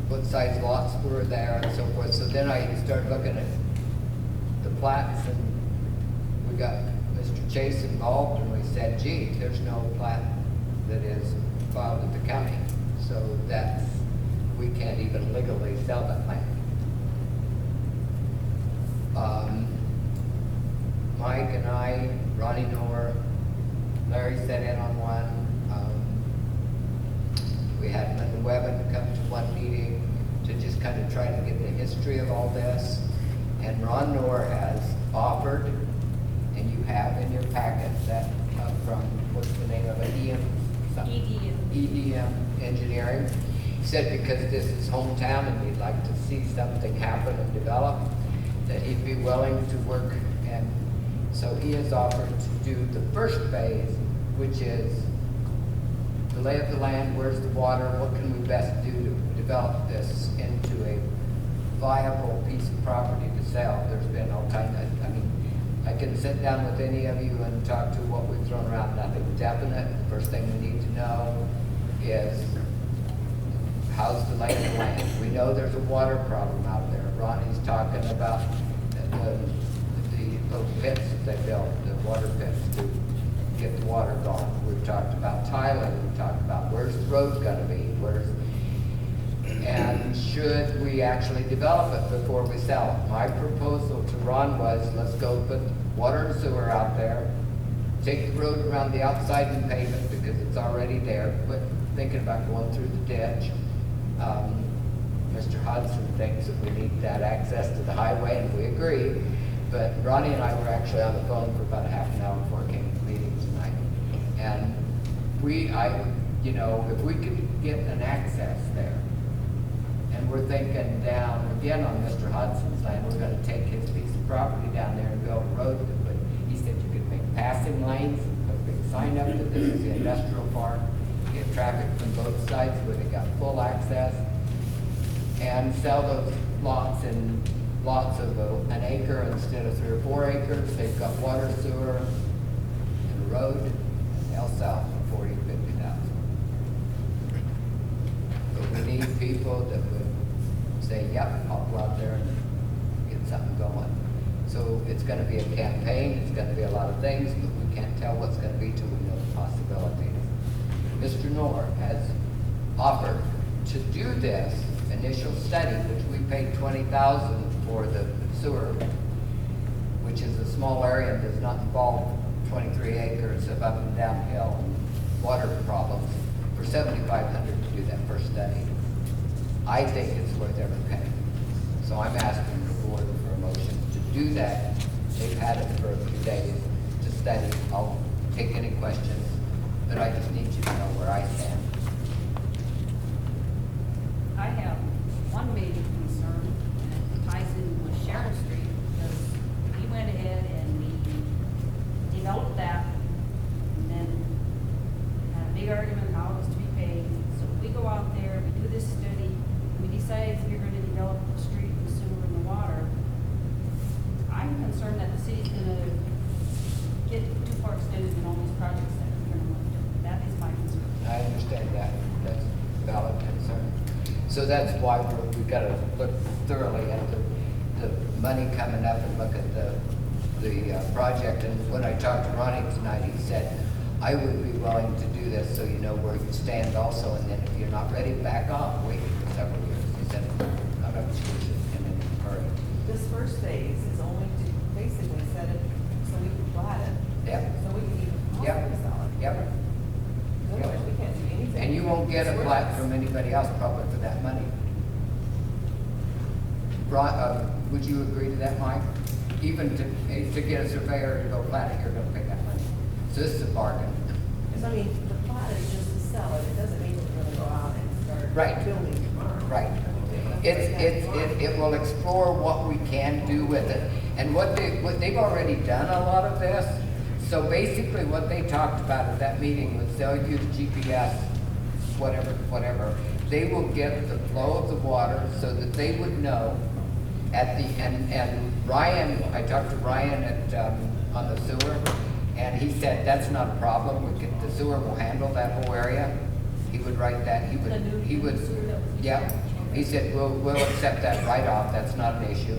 what size lots were there and so forth. So then I started looking at the plats, and we got Mr. Chase involved, and we said, gee, there's no plat that is filed at the county. So that's, we can't even legally sell that land. Mike and I, Ronnie Knorr, Larry sat in on one. We had Linda Webben come to one meeting to just kind of try to get the history of all this. And Ron Knorr has offered, and you have in your packet that from, what's the name of it, EDM Engineering. He said because this is hometown and he'd like to see something happen and develop, that he'd be willing to work. And so he has offered to do the first phase, which is the lay of the land, where's the water, what can we best do to develop this into a viable piece of property to sell. There's been all kinds of, I mean, I can sit down with any of you and talk to what we've thrown around, nothing definite. The first thing we need to know is how's the lay of the land. We know there's a water problem out there. Ronnie's talking about the little pits that they built, the water pits to get the water gone. We've talked about tiling. We've talked about where's the road going to be, and should we actually develop it before we sell it? My proposal to Ron was, let's go put water and sewer out there, take the road around the outside and pave it because it's already there. Quit thinking about going through the ditch. Mr. Hudson thinks that we need that access to the highway, and we agree. But Ronnie and I were actually on the phone for about a half an hour before I came to the meeting tonight. And you know, if we could get an access there, and we're thinking down again on Mr. Hudson's land, we're going to take his piece of property down there and build a road. But he said you could make passing lanes, put a big sign up that this is the industrial park, get traffic from both sides where they got full access, and sell those lots in lots of an acre instead of 3 or 4 acres. They've got water, sewer, and a road, and they'll sell for 40 to 50,000. But we need people that would say, yep, I'll go out there and get something going. So it's going to be a campaign, it's going to be a lot of things, but we can't tell what's going to be till we know the possibilities. Mr. Knorr has offered to do this initial study, which we paid $20,000 for the sewer, which is a small area and does not involve 23 acres of up and down hill and water problems, for $7,500 to do that first study. I think it's worth every penny. So I'm asking the board for a motion to do that. They've had it for a few days to study. I'll take any questions, but I just need you to know where I stand. I have one major concern, and it ties in with Sharon Street, because we went ahead and we developed that, and then had a big argument how it was to be paid. So we go out there, we do this study, we decide if we're gonna develop the street, the sewer, and the water. I'm concerned that the city's gonna get too far extended in all these projects that we're gonna want to do. That is my concern. I understand that. That's a valid concern. So that's why we gotta look thoroughly at the money coming up and look at the project. And when I talked to Ronnie tonight, he said, I would be willing to do this so you know where you stand also, and then if you're not ready, back off, wait for several years. He said, I'm not in any hurry. This first phase is only to basically set it so we can plat it. Yep. So we can even Yep. possibly sell it. Yep. Otherwise, we can't do anything. And you won't get a It's plat worthless. from anybody else probably for that money. Would you agree to that, Mike? Even to get a surveyor to go plat it, you're gonna pay that money. So this is a bargain. Because I mean, the plat is just to sell it, it doesn't mean we're gonna go out and start Right. building tomorrow. Right. It will explore what we can do with it. And what they've already done a lot of this. So basically what they talked about at that meeting was they'll use GPS, whatever. They will get the flow of the water so that they would know at the, and Ryan, I talked to Ryan at, on the sewer, and he said, that's not a problem, the sewer will handle that whole area. He would write that, he would, yeah. He said, we'll accept that write-off, that's not an issue.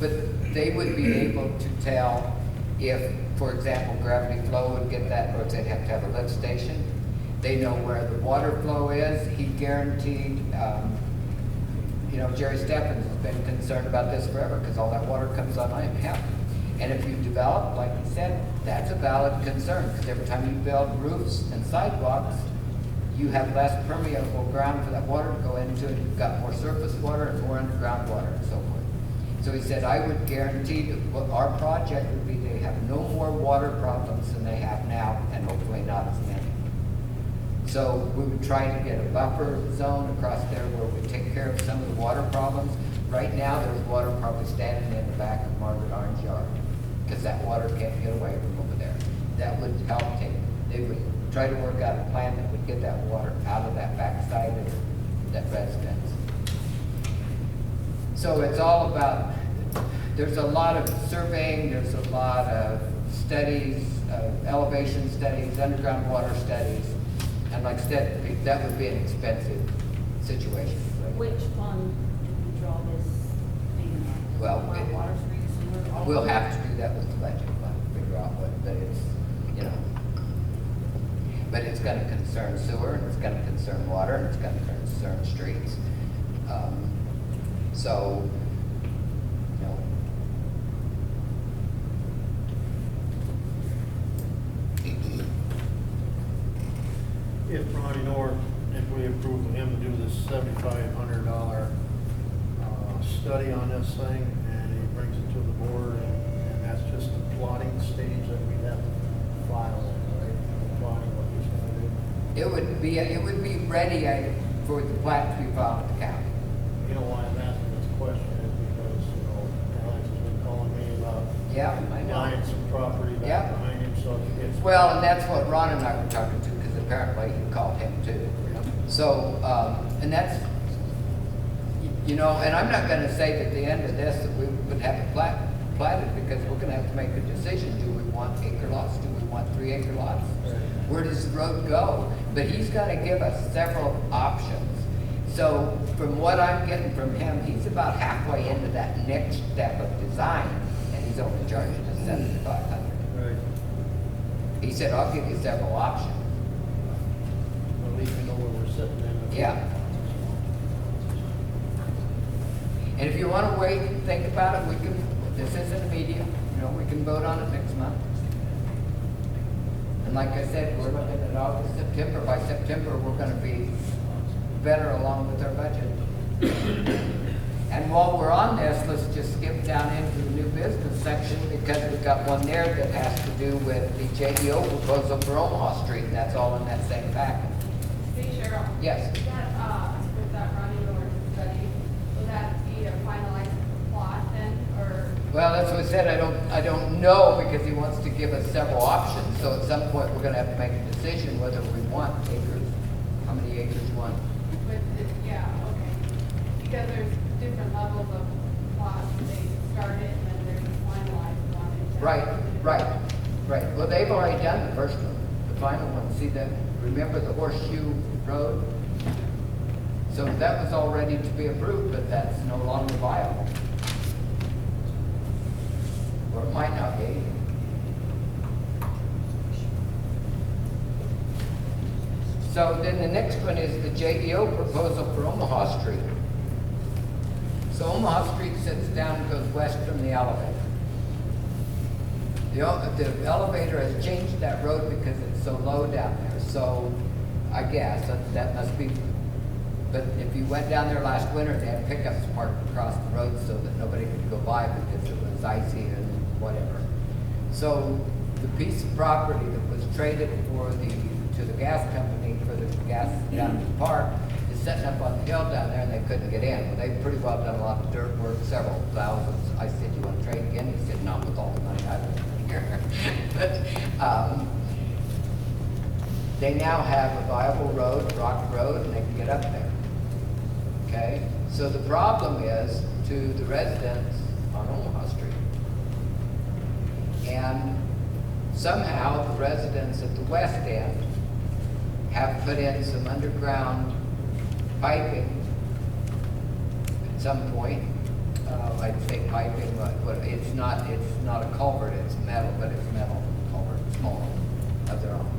But they would be able to tell if, for example, gravity flow would get that, or if they'd have to have a lift station. They know where the water flow is. He guaranteed, Jerry Stephens has been concerned about this forever because all that water comes on him. And if you develop, like he said, that's a valid concern because every time you build roofs and sidewalks, you have less permeable ground for that water to go into, and you've got more surface water and more underground water and so forth. So he said, I would guarantee that what our project would be, they have no more water problems than they have now, and hopefully not as many. So we would try to get a buffer zone across there where we take care of some of the water problems. Right now, there's water probably standing in the back of Margaret Orange Yard, because that water can't get away from over there. That would help they would try to work out a plan that would get that water out of that backside of that residence. So it's all about, there's a lot of surveying, there's a lot of studies, elevation studies, underground water studies, and like I said, that would be an expensive situation. Which fund did we draw this payment on? Well, Water Street, sewer? We'll have to do that with the budget, figure out what, but it's, but it's gonna concern sewer, and it's gonna concern water, and it's gonna concern streets. So, If Ronnie North, if we approve of him to do this $7,500 study on this thing, and he brings it to the board, and that's just the plotting stage that we have to file, right? Plotting what he's gonna do. it would be ready for the plat to be filed with the county. You know why I'm asking this question is because, Alex has been calling me about Yeah, I know. buying some property Yeah. back behind him, so if he gets. Well, and that's what Ron and I were talking to, because apparently he called him too. So, and that's, and I'm not gonna say that at the end of this that we would have it platted, because we're gonna have to make a decision. Do we want acre lots? Do we want 3 acre lots? Where does the road go? But he's gonna give us several options. So from what I'm getting from him, he's about halfway into that next step of design, and he's only charging us $7,500. Right. He said, I'll give you several options. At least we know where we're sitting in. Yeah. And if you want to wait and think about it, this isn't immediate, we can vote on it next month. And like I said, we're looking at August, September. By September, we're going to be better along with our budget. And while we're on this, let's just skip down into the new business section, because we've got one there that has to do with the JEO proposal for Omaha Street, and that's all in that same packet. Hey Cheryl. Yes. Is that, with that running north study, will that be a finalized plot then, or? Well, that's what I said, I don't know, because he wants to give us several options, so at some point, we're gonna have to make a decision whether we want acres, how many acres we want. Yeah, okay. Because there's different levels of plots, they start it and then there's a finalized one. Right. Well, they've already done the first one, the final one. See remember the horseshoe road? So that was all ready to be approved, but that's no longer viable. Or it might not be. So then the next one is the JDO proposal for Omaha Street. So Omaha Street sits down and goes west from the elevator. The elevator has changed that road because it's so low down there. So I guess that must be, but if you went down there last winter, they had pickups parked across the road so that nobody could go by because it was icy and whatever. So the piece of property that was traded to the gas company for the gas down at the park is setting up on the hill down there and they couldn't get in. Well, they've pretty well done a lot of dirt work, several thousands. I said, you want to trade again? He said, not with all the money I've got here. But they now have a viable road, rock road, and they can get up there. Okay? So the problem is to the residents on Omaha Street. And somehow the residents at the west end have put in some underground piping at some point. I'd say piping, but it's not a culvert, it's metal, but it's metal culvert, small, of their own.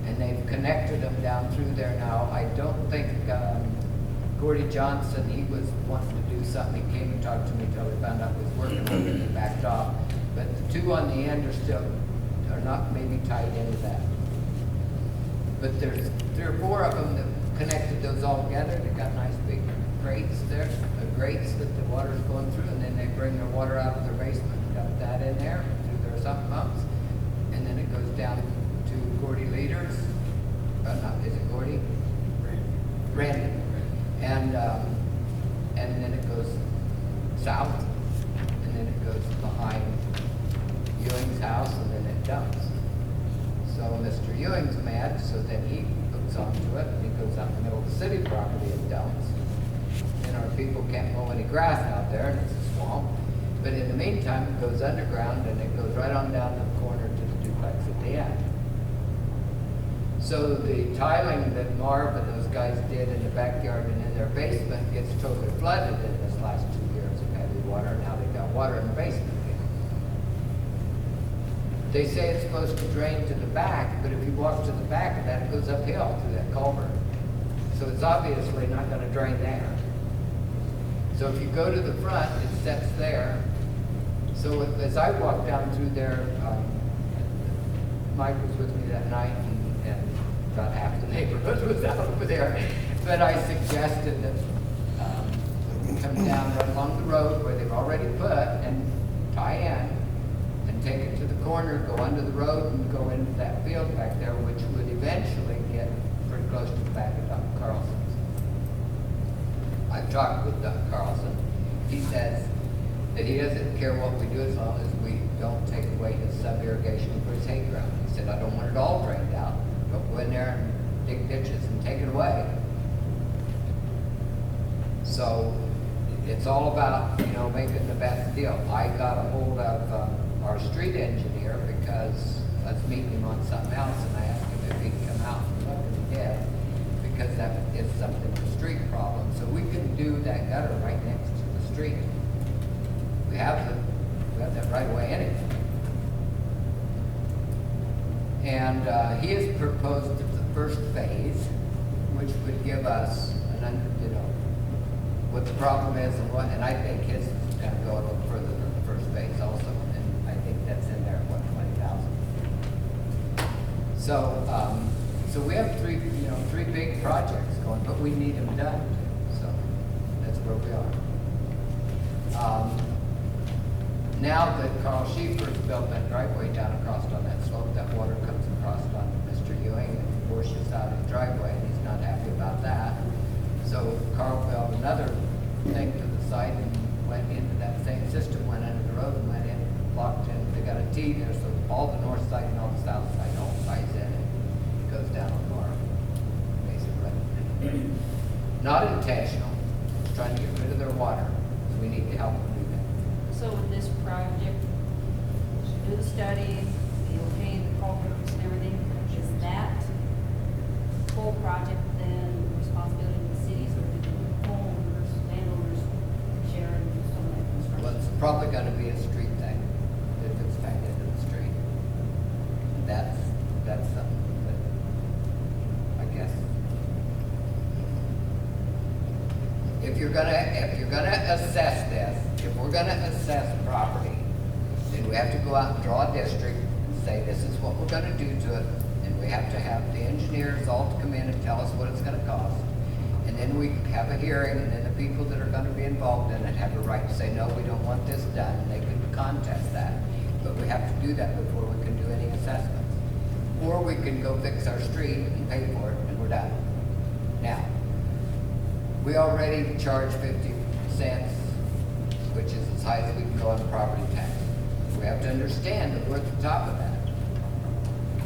And they've connected them down through there now. I don't think, Gordy Johnson, he was wanting to do something, he came and talked to me until we found out he was working on it and backed off. But the two on the end are not maybe tied into that. But there's 3 or 4 of them that connected those all together. They've got nice big grates there, grates that the water's going through, and then they bring their water out of their basement, dump that in there through their sump pumps, and then it goes down to Gordy Leaders. Is it Gordy? Randy. And then it goes south, and then it goes behind Ewing's house, and then it dumps. So Mr. Ewing's mad, so then he hooks onto it, and he goes out in the middle of the city property and dumps. And our people can't mow any grass out there, and it's a swamp. But in the meantime, it goes underground, and it goes right on down to the corner to the duplex at the end. So the tiling that Marv and those guys did in the backyard and in their basement gets totally flooded in this last 2 years of heavy water, and now they've got water in the basement again. They say it's supposed to drain to the back, but if you walk to the back of that, it goes uphill through that culvert. So it's obviously not going to drain there. So if you go to the front, it sets there. So as I walked down through there, Mike was with me that night, and about half the neighborhood was out over there. But I suggested that we come down right along the road where they've already put and tie in and take it to the corner, go under the road and go into that field back there, which would eventually get pretty close to the back of Doc Carlson's. I've talked with Doc Carlson. He says that he doesn't care what we do as long as we don't take away his sub-irrigation for his hay ground. He said, I don't want it all drained out. Don't go in there and dig ditches and take it away. So it's all about, making the best deal. I got a hold of our street engineer because I was meeting him on something else, and I asked him if he'd come out and look, and he did, because that is something for street problem. So we can do that gutter right next to the street. We have that right away anyway. And he has proposed the first phase, which would give us what the problem is and I think his is going to go a little further than the first phase also, and I think that's in there, 20,000. So we have three big projects going, but we need them done. So that's where we are. Now that Carl Schieffer's built that driveway down across on that slope, that water comes across on Mr. Ewing and washes out his driveway, and he's not happy about that. So Carl built another thing to the side and went into that same system, went under the road and went in, blocked in. They got a T there, so all the north side and all the south side all ties in and it goes down on bar, basically. Not intentional, it's trying to get rid of their water, so we need to help them do that. So with this project, do the study, the okay, the culverts and everything, is that whole project then responsibility of the cities, or do probably gonna be a street thing, if it's back into the street. That's something that, I guess. If you're gonna assess this, if we're gonna assess property, then we have to go out and draw a district and say, this is what we're gonna do to it, and we have to have the engineers all to come in and tell us what it's gonna cost. And then we have a hearing, and then the people that are gonna be involved in it have a right to say, no, we don't want this done, and they can contest that. But we have to do that before we can do any assessments. Or we can go fix our street and pay for it, and we're done. Now, we already charge 50 cents, which is as high as we can go on property tax. We have to understand that we're at the top of that.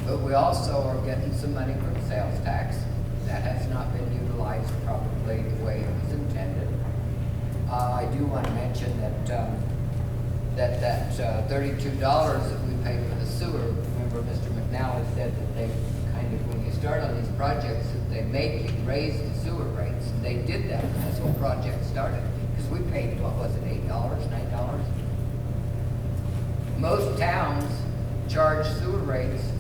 But we also are getting some money from sales tax. That has not been utilized properly the way it was intended. I do want to mention that $32 that we pay for the sewer, remember Mr. McNally said that they kind of, when you start on these projects, that they make you raise the sewer rates. And they did that when this whole project started. Because we paid, what was it, $8, $9? Most towns charge sewer rates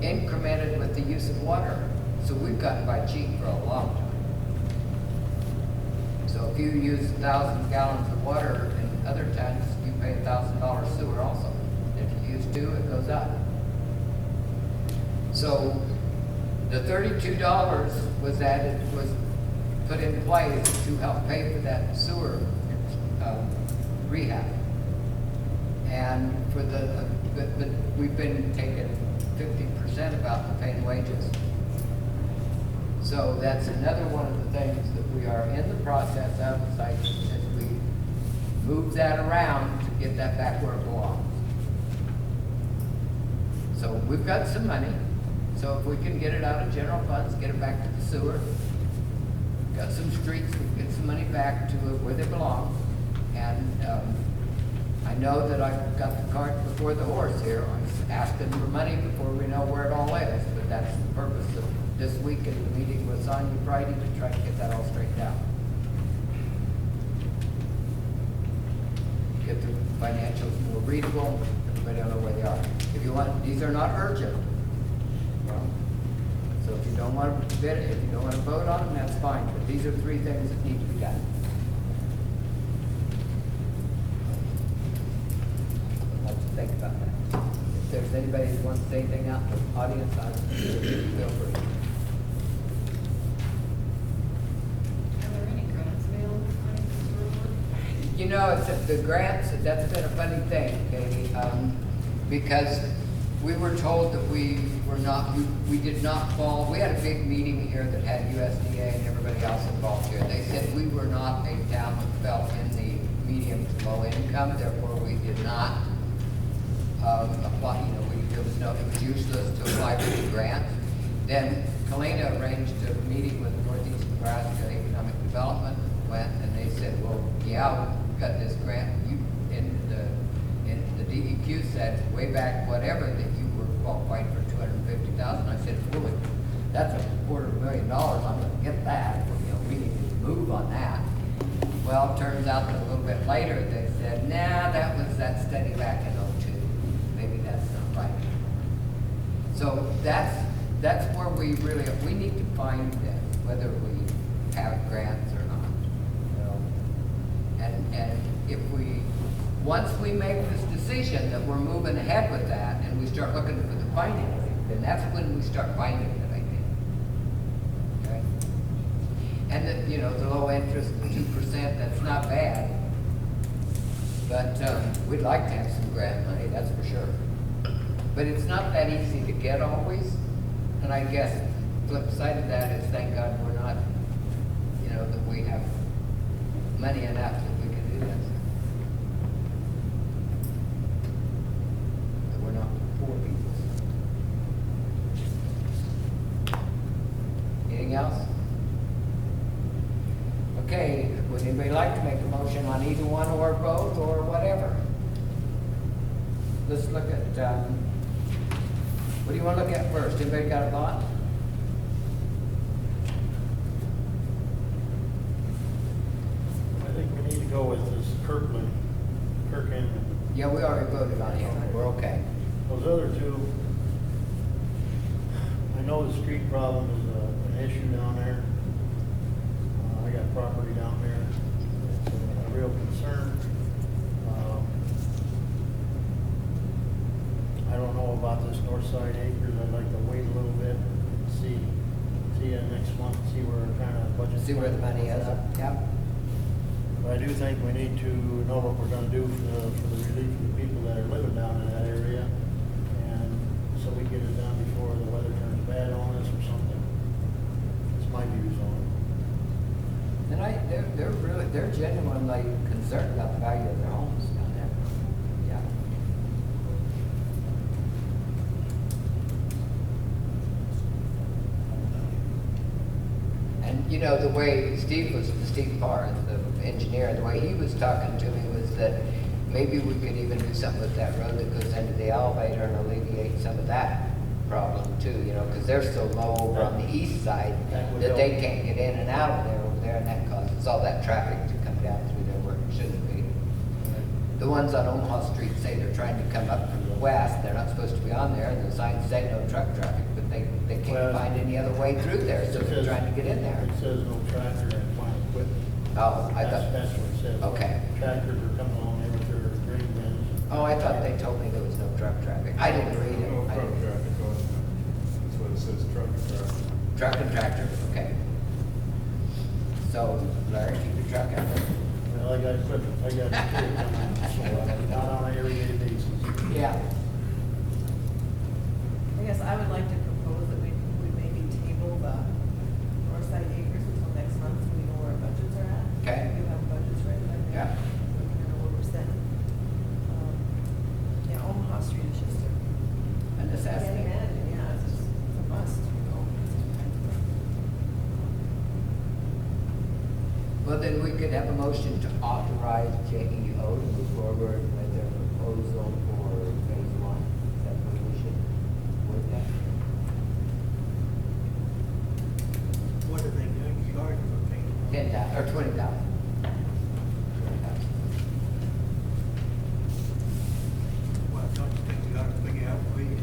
incremented with the use of water. So we've gotten by cheap for a long time. So if you use 1,000 gallons of water in other towns, you pay $1,000 sewer also. If you use 2, it goes up. So the $32 was put in place to help pay for that sewer rehab. And for but we've been taking 50% about the paying wages. So that's another one of the things that we are in the process of, as we move that around to get that back where it belongs. So we've got some money. So if we can get it out of general funds, get it back to the sewer, got some streets, we can get some money back to where they belong. And I know that I've got the cart before the horse here. I'm asking for money before we know where it all is, but that's the purpose of this week in the meeting with Sonia Friday to try to get that all straightened out. Get the financials more readable, everybody will know where they are. If you want, these are not urgent. Well, so if you don't want to bid it, if you don't want to vote on them, that's fine, but these are 3 things that need to be done. Let's think about that. If there's anybody who wants to say anything out in the audience, feel free. You know, it's the grants, that's been a funny thing, Katie, because we were told that we did not fall. We had a big meeting here that had USDA and everybody else involved here. They said we were not a town that fell in the medium to low income, therefore we did not apply, it was useless to apply for the grant. Then Kalina arranged a meeting with Northeast Nebraska Economic Development, went and they said, well, yeah, we've got this grant. The DEQ said way back whatever that you were qualified for $250,000. I said, well, that's $250,000. I'm going to get that. We need to move on that. Well, it turns out that a little bit later they said, nah, that was that study back in 2002. Maybe that's not right. So that's where we need to find this, whether we have grants or not. And if once we make this decision that we're moving ahead with that and we start looking for the financing, then that's when we start finding it, I think. Okay? And the low interest, 2%, that's not bad. But we'd like to have some grant money, that's for sure. But it's not that easy to get always. And I guess the flip side of that is thank God we're not, that we have money enough that we can do this. That we're not poor people. Anything else? Okay, would anybody like to make a motion on either one or both or whatever? Let's look at, what do you want to look at first? Anybody got a thought? I think we need to go with this Kirkland Yeah, we already voted on him, we're okay. Those other two, I know the street problem is an issue down there. I got property down there. It's a real concern. I don't know about this north side acres. I'd like to wait a little bit, see you next month, see where we're trying to budget. See where the money is, yep. But I do think we need to know what we're gonna do for the relief of the people that are living down in that area. And so we get it done before the weather turns bad on us or something. It's my views on it. And they're genuinely concerned about the value of their homes down there. Yeah. And you know, the way Steve Parr, the engineer, the way he was talking to me was that maybe we could even do something with that road that goes into the elevator and alleviate some of that problem too, you know, because they're so low over on the east side That would that they help. can't get in and out of there over there, and that causes all that traffic to come down through there where it shouldn't be. The ones on Omaha Street say they're trying to come up from the west, they're not supposed to be on there, and the signs say no truck traffic, but they can't Well, find any other way through there, so they're trying to get in there. It says no tractor and plant equipment. Oh, I That's thought, what it says. Okay. Tractors are coming along there with their grain bins. oh, I thought they told me there was no truck traffic. I didn't read it. No I truck didn't- traffic on it. That's what it says, truck and traffic. Truck and tractor, okay. So, Larry, keep your truck out there. Well, I got equipment, I got security coming, so not on an everyday basis. Yeah. I guess I would like to propose that we maybe table the north side acres until next month, so we know where our budgets are at. Okay. We have budgets right now. Yeah. We can know where we're standing. Yeah, Omaha Street is just a, A can't necessity. imagine, yeah, it's just, it's a must, you know. Well, then we could have a motion to authorize JEO to move forward with their proposal for phase one. Is that what we should word that? What are they doing, yard or thing? 10,000, or 20,000. 20,000. Well, don't you think we ought to figure out where you,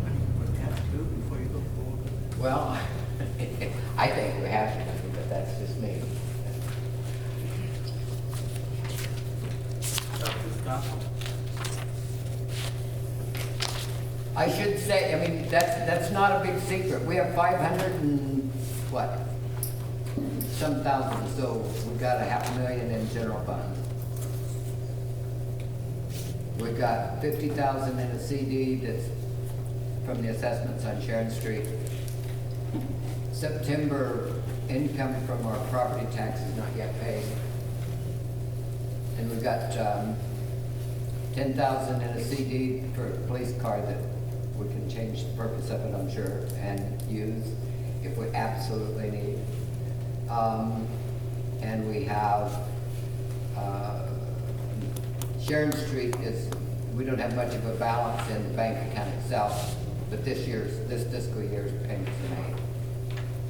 money for that too before you go forward? Well, I think we have to, but that's just me. I should say, I mean, that's not a big secret. We have 500 and what? Some thousand, so we've got $500,000 in general fund. We've got 50,000 in a CD that's from the assessments on Sharon Street. September income from our property tax is not yet paid. And we've got 10,000 in a CD for a police car that we can change the purpose of it, I'm sure, and use if we absolutely need. And we have Sharon Street we don't have much of a balance in the bank account itself, but this fiscal year's payments are made.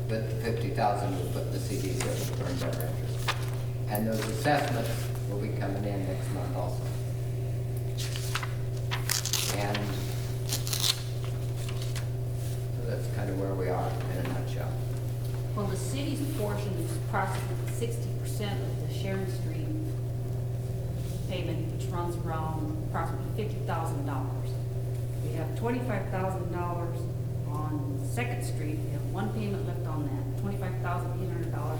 But the 50,000 will put the CDs there to earn better interest. And those assessments will be coming in next month also. And so that's kind of where we are in a nutshell. Well, the city's portion is approximately 60% of the Sharon Street payment, which runs around approximately $50,000. We have $25,000 on Second Street. We have one payment left on that, $25,800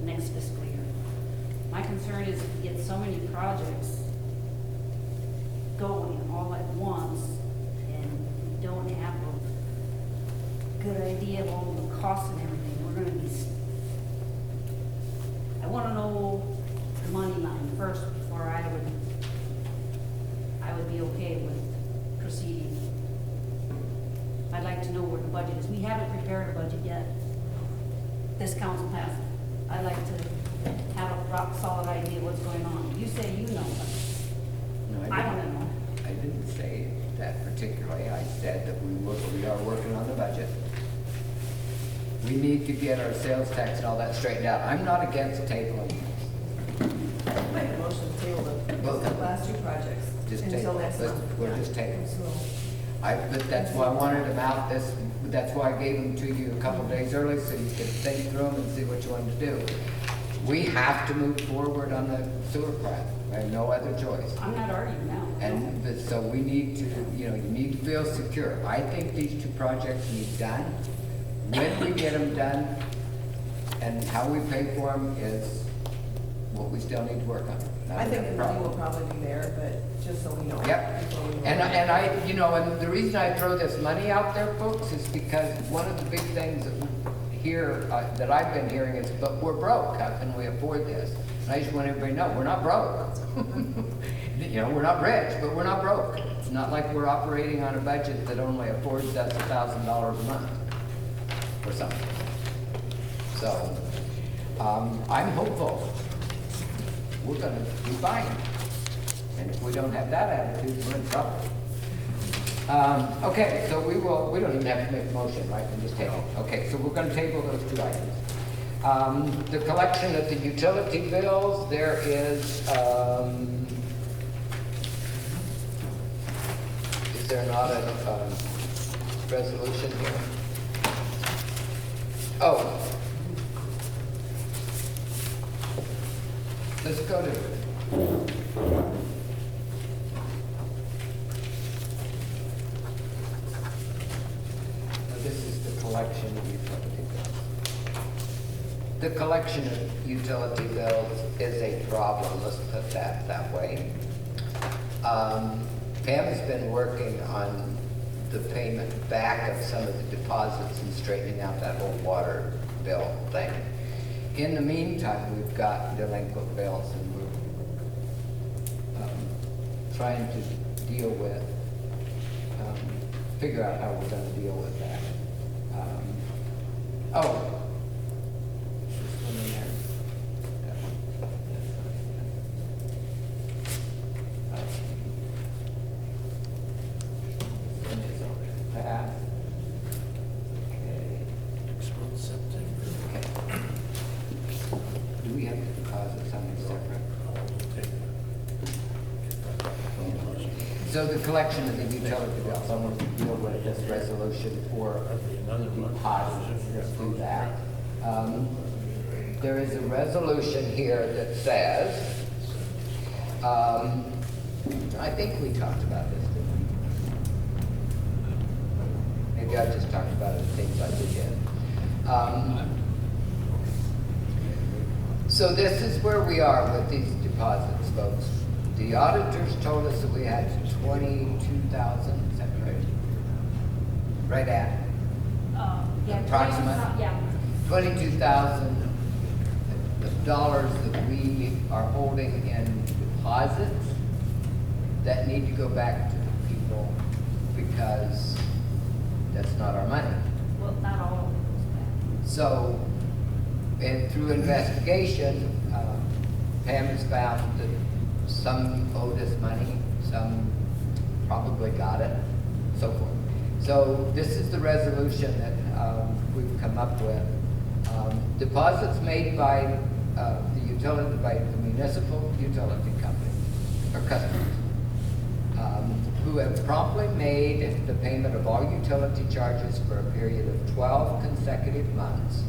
next fiscal year. My concern is if we get so many projects going all at once and we don't have a good idea of all the costs and everything, we're gonna be, I wanna know the money line first before I would be okay with proceeding. I'd like to know where the budget is. We haven't prepared a budget yet. This council has. I'd like to have a rock solid idea what's going on. You say you know, No, but I wanna know. I didn't say that particularly. I said that we are working on the budget. We need to get our sales tax and all that straightened out. I'm not against tabling. Wait, motion to table Well, the last two projects Just until table, next month. we'll Yeah. just table. So, But that's why I wanted them out that's why I gave them to you a couple days early, so you could think through them and see what you wanted to do. We have to move forward on the sewer plant. I have no other choice. I'm not arguing now. So we need to, you need to feel secure. I think these two projects need done. When we get them done and how we pay for them is what we still need to work on. Not I think a the money problem. will probably be there, but just so we know. Yep. before we vote. And I, and the reason I throw this money out there, folks, is because one of the big things that we hear, that I've been hearing is, but we're broke, how can we afford this? And I just want everybody to know, we're not broke. We're not rich, but we're not broke. It's not like we're operating on a budget that only affords us $1,000 a month or something. So, I'm hopeful we're gonna be fine. And if we don't have that attitude, we're in trouble. Okay, so we don't even have to make a motion, right? We just table. Okay, so we're gonna table those two items. The collection of the utility bills, there is there not a resolution here? Oh. Let's go to this is the collection of utility bills. The collection of utility bills is a problem, let's put that way. Pam's been working on the payment back of some of the deposits and straightening out that whole water bill thing. In the meantime, we've got delinquent bills and we're trying to deal with, figure out how we're going to deal with that. This one in there. That one. This one is already passed. Okay. Okay. Do we have to deposit something separate? So the collection of the utility bills, I want to deal with this resolution for deposit. Let's do that. There is a resolution here that says, I think we talked about this, didn't we? Maybe I just talked about it, it seems like we did. So this is where we are with these deposits, folks. The auditors told us that we had 22,000, is that right? Right at? Yeah, Approximate? Yeah. $22,000 that we are holding in deposits that need to go back to the people because that's not our money. Well, not all of it goes back. So, and through investigation, Pam has found that some owed us money, some probably got it, so forth. So this is the resolution that we've come up with. Deposits made by the municipal utility company or customers who have promptly made the payment of all utility charges for a period of 12 consecutive months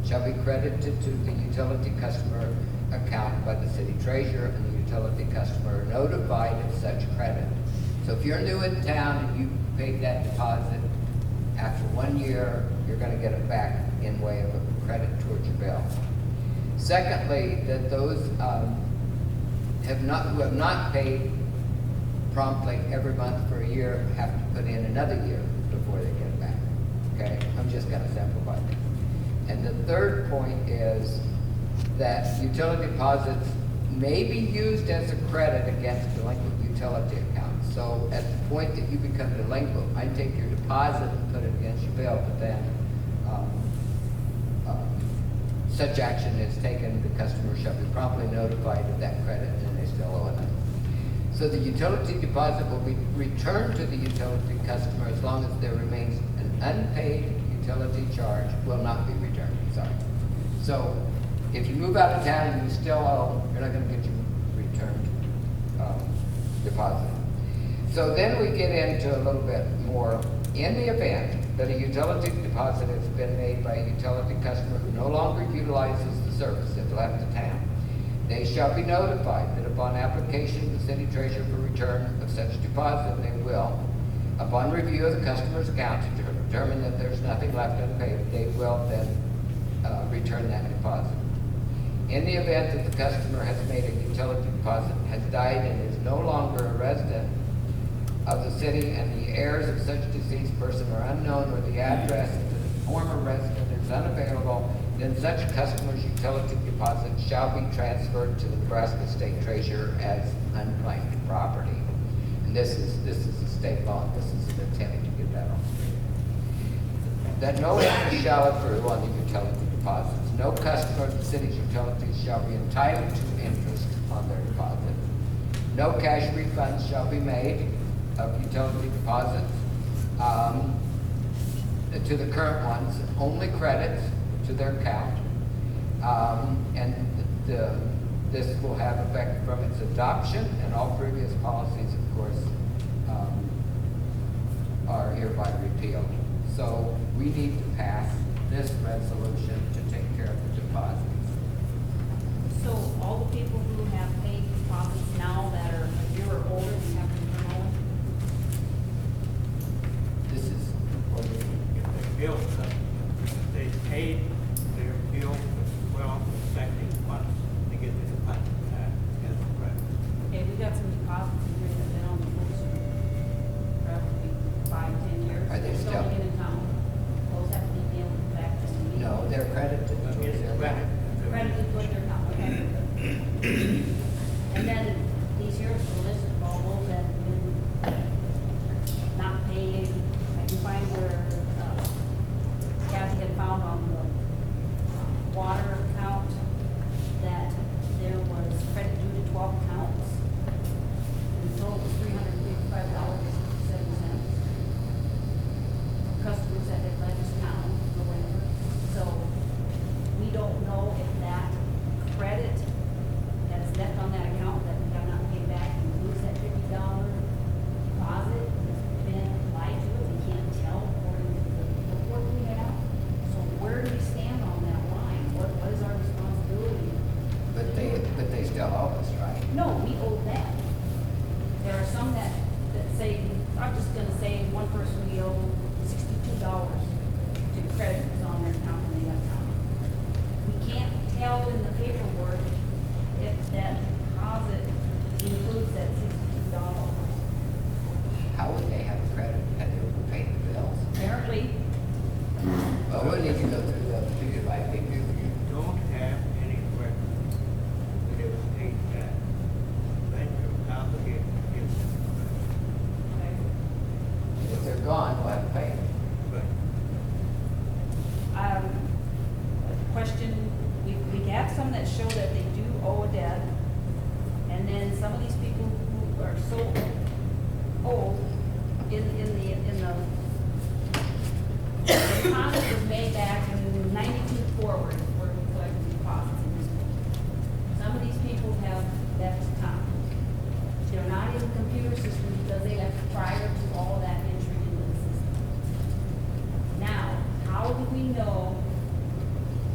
shall be credited to the utility customer account by the city treasurer, and the utility customer notified of such credit. So if you're new in town and you paid that deposit, after 1 year, you're going to get it back in way of a credit towards your bill. Secondly, that those who have not paid promptly every month for a year have to put in another year before they get it back. Okay, I'm just going to simplify that. And the third point is that utility deposits may be used as a credit against delinquent utility accounts. So at the point that you become delinquent, I take your deposit and put it against your bill, but then such action is taken, the customer shall be promptly notified of that credit and they still owe it. So the utility deposit will be returned to the utility customer as long as there remains an unpaid utility charge will not be returned, sorry. So if you move out of town and you still owe, you're not gonna get your returned deposit. So then we get into a little bit more. In the event that a utility deposit has been made by a utility customer who no longer utilizes the service and left the town, they shall be notified that upon application to the city treasurer for return of such deposit, they will, upon review of the customer's account to determine that there's nothing left unpaid, they will then return that deposit. In the event that the customer has made a utility deposit, has died, and is no longer a resident of the city, and the heirs of such deceased person are unknown, or the address of the former resident is unavailable, then such customer's utility deposit shall be transferred to the Nebraska State Treasurer as unclaimed property. And this is a state law, and this is an attempt to get that on. That no interest shall accrue on the utility deposits. No customer of the city's utilities shall be entitled to interest on their deposit. No cash refunds shall be made of utility deposits to the current ones, only credits to their account. This will have effect from its adoption, and all previous policies, of course, are hereby repealed. So we need to pass this resolution to take care of the deposits. So all the people who have paid deposits now that are a year or older, we have to turn on? This is, If they bill, they paid their bill for 12 consecutive months to get the deposit back as a credit. Okay, we got some deposits in here that have been on the books for probably 5, 10 years. Are they They're still- in town. Those have to be billed back to me. no, they're credited towards It's their credit. Credited toward their account, okay. And then these here are the list of all those that have been not paid. I can find where Kathy had found on the water account that there was credit due to 12 accounts. And the total was $355.67. Customers that had left town or whatever. So we don't know if that credit that's left on that account that we have not paid back and lose that $50 deposit has been applied to it. We can't tell according to the report we have. So where do we stand on that line? What is our responsibility? but they still owe us, right? No, we owe that. There are some that say, I'm just gonna say one person we owe $62 to credit was on their account when they left town. We can't tell in the paperwork if that deposit includes that $62. How would they have a credit had they paid the bills? Apparently, Well, we need to go through the figure by figure. You don't have any record that it was paid back. Then you're obligated to give them credit. If they're gone, we'll have to pay them. But question, we have some that show that they do owe a debt. And then some of these people who are so old, in the deposit was made back in 92 forward, where we collected deposits in this book. Some of these people have left town. They're not in the computer system because they left prior to all that entry into the system. Now, how do we know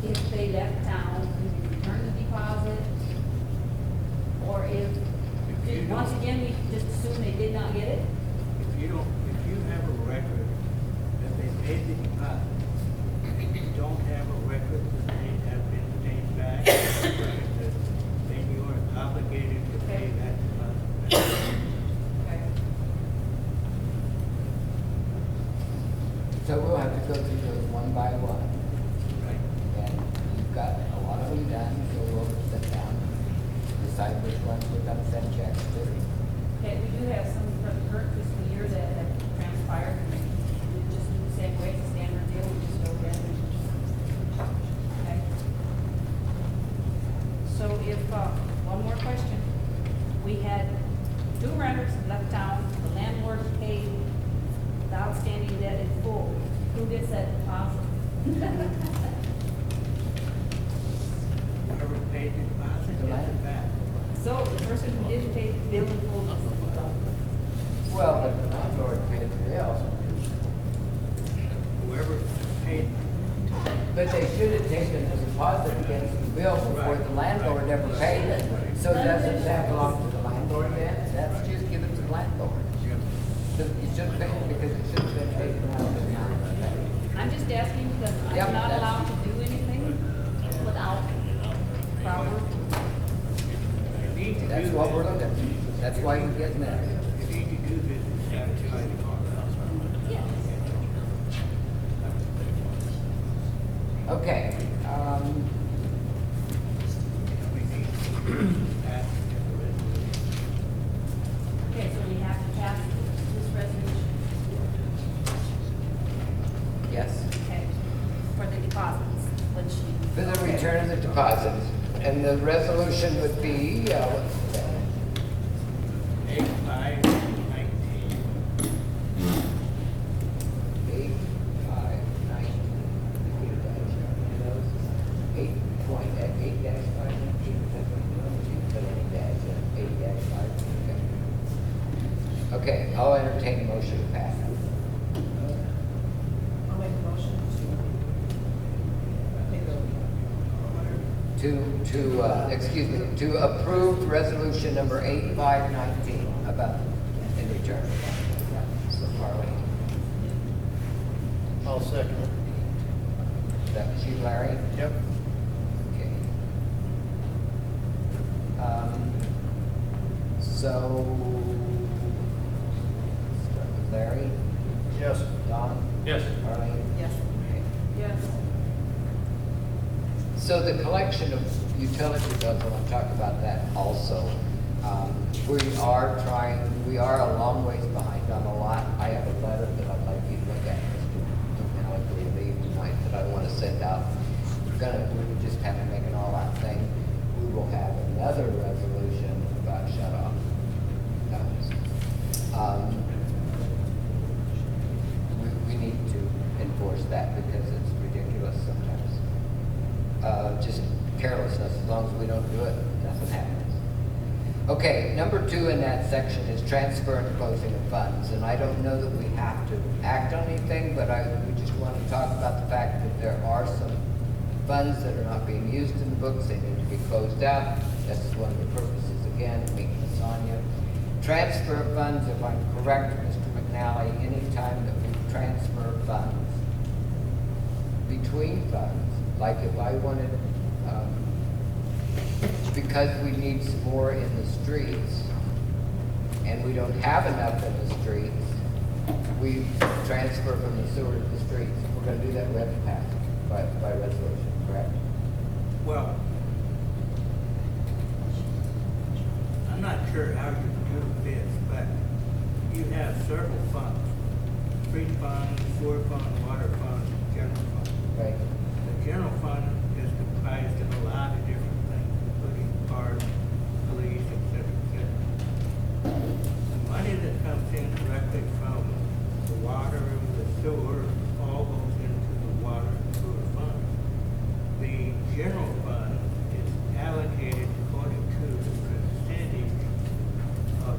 if they left town, do we return the deposit? Or if, once again, we just assume they did not get it? if you have a record that they paid the deposit, if you don't have a record that they have been paid back, then you are obligated to pay that deposit back. Okay. So we'll have to go through those one by one. Right. And we've got a lot of them done, so we'll sit down, decide which ones we're gonna send checks to. Okay, we do have some from the current fiscal year that have transpired, and we just do the same way, it's a standard deal, we just go ahead and. Okay. So if, one more question, we had 2 renters left town, the landlord paid the outstanding debt in full, who gets that deposit? Whoever paid the deposit, gets it back. So So the person who didn't pay the bill in full. Well, but the landlord paid the bill. Whoever paid, But they should have taken the deposit against the bill before the landlord ever paid it. So doesn't that belong to the landlord then? That's just given to the landlord. So you should have paid it because it should have been taken out of the account. I'm just asking because Yep, I'm not that's- allowed to do anything without proper. you need to do That's what we're this. looking at. That's why you're getting that. You need to do this to satisfy the contract. Yes. Okay, We need to pass the resolution. Okay, so we have to pass this resolution, yes. okay, for the deposits, which. For the return of the deposits. And the resolution would be, what's that? 8519. 8-5-19. Okay, I'll entertain a motion to pass. I'll make a motion To approve resolution number 8519 about the return. So Marlene, I'll second it. that was you, Larry? Yep. Okay. So, start with Larry, Yes. Don, Yes. Marlene? Yes. Okay. Yes. So the collection of utility bills, I want to talk about that also. We are a long ways behind on a lot. I have a letter that I'd like you to look at, Mr. Malik, we leave tonight, that I want to send out. We just have to make an all-out thing. We will have another resolution about shut-off. We need to enforce that because it's ridiculous sometimes. Just carelessness, as long as we don't do it, nothing happens. Okay, number 2 in that section is transfer and closing of funds. And I don't know that we have to act on anything, but we just want to talk about the fact that there are some funds that are not being used in the books. They need to be closed out. This is one of the purposes, again, meeting with Sonia. Transfer of funds, if I'm correct, Mr. McNally, anytime that we transfer funds between funds, like if I wanted, because we need some more in the streets, and we don't have enough in the streets, we transfer from the sewer to the streets. If we're gonna do that, we have to pass it by resolution, correct? Well, I'm not sure how you do this, but you have several funds. Street fund, sewer fund, water fund, general fund. Right. The general fund is comprised of a lot of different things, including parks, police, et cetera, et cetera. The money that comes in directly from the water, the sewer, all goes into the water and sewer fund. The general fund is allocated according to the percentage of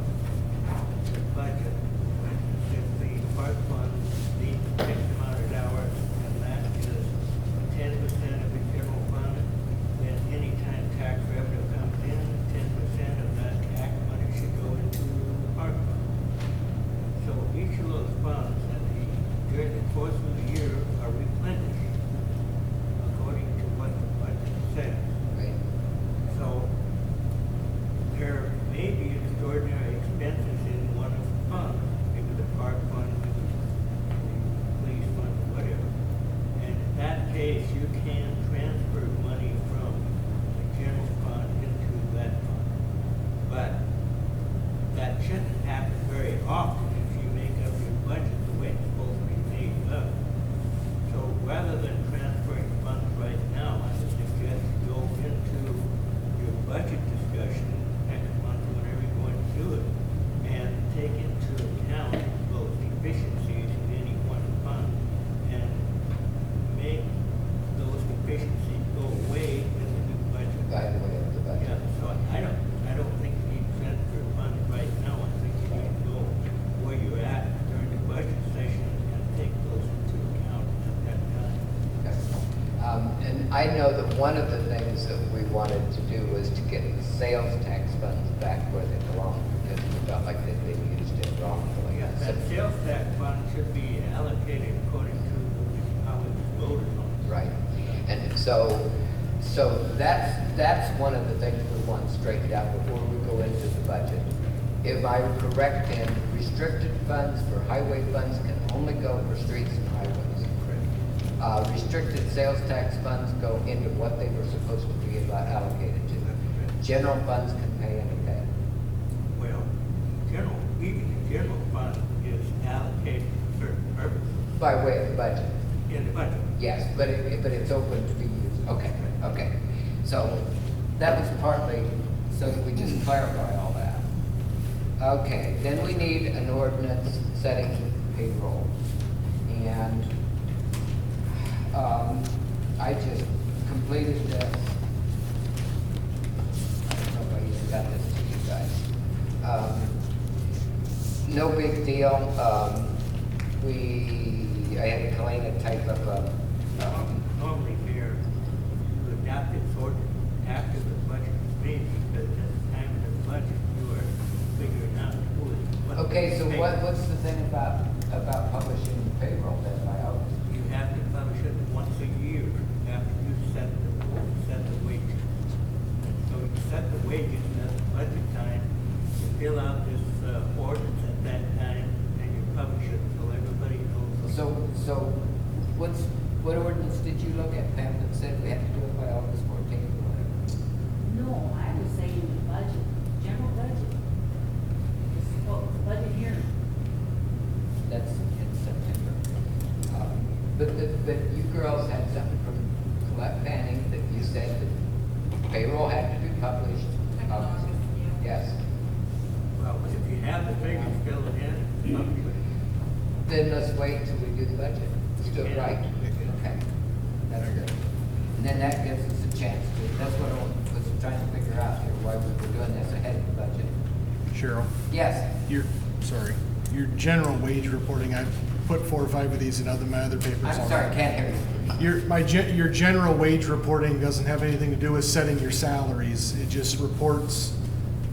the budget. For instance, if the park fund needs X amount of hours, and that is 10% of the general fund, then anytime tax revenue comes in, 10% of that tax money should go into the park fund. So each of those funds during the course of the year are replenished according to what the budget says. Right. So there may be extraordinary expenses in one of the funds, maybe the park fund, maybe the police fund, whatever. And in that case, you can transfer money from the general fund into that fund. But that shouldn't happen very often if you make up your budget the way it's supposed to be made up. So rather than transferring funds right now, I would suggest you go into your budget discussion next month, whenever you're going to do it, and take into account those deficiencies in any one fund and make those deficiencies go away in the new budget. By the way of the budget. Yeah, so I don't think I know that one of the things that we wanted to do was to get the sales tax funds back where they belong, because we felt like they'd been used it wrongfully. Yeah, that sales tax fund should be allocated according to how it was voted on. Right, and so that's one of the things we want straightened out before we go into the budget. If I'm correct, in restricted funds for highway funds can only go for streets and highways. Restricted sales tax funds go into what they were supposed to be allocated to. General funds can pay any pay. Well, even the general fund is allocated for certain purposes By way of the budget. in the budget. Yes, but it's open to be used. Okay, okay. So that was partly so that we just clarify all that. Okay, then we need an ordinance setting payroll. And I just completed this. I don't know if I even got this to you guys. No big deal. I had Kalina type up a, Normally, Mayor, you adopt this ordinance after the budget is made, because at the time of the budget, you are figuring out who is. okay, so what's the thing about publishing payroll then by August? You have to publish it once a year after you set the wages. So you set the wages at the budget time, you fill out this ordinance at that time, and you publish it so everybody knows. So what ordinance did you look at, Pam, that said we had to do it by August 14th or whatever? No, I was saying the budget, general budget. Well, the budget here. That's in September. But you girls had something from Colette Fanning that you said that payroll had to be published. August. Yes. Well, if you have the figures, fill it in, publish it. Then let's wait till we do the budget. Let's do it right. Okay. That's good. And then that gives us a chance to, that's what I was trying to figure out here, why we were doing this ahead of the budget. Cheryl, Yes. your general wage reporting, I've put 4 or 5 of these in my other papers I'm already. sorry, can't hear you. Your general wage reporting doesn't have anything to do with setting your salaries. It just reports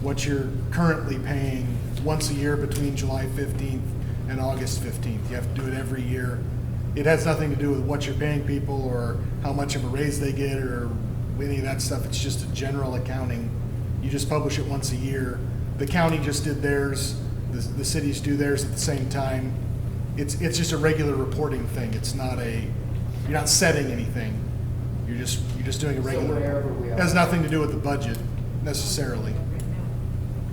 what you're currently paying once a year between July 15th and August 15th. You have to do it every year. It has nothing to do with what you're paying people or how much of a raise they get or any of that stuff. It's just a general accounting. You just publish it once a year. The county just did theirs. The cities do theirs at the same time. It's just a regular reporting thing. It's not you're not setting anything. You're just doing a So regular. wherever we It has are. nothing to do with the budget necessarily.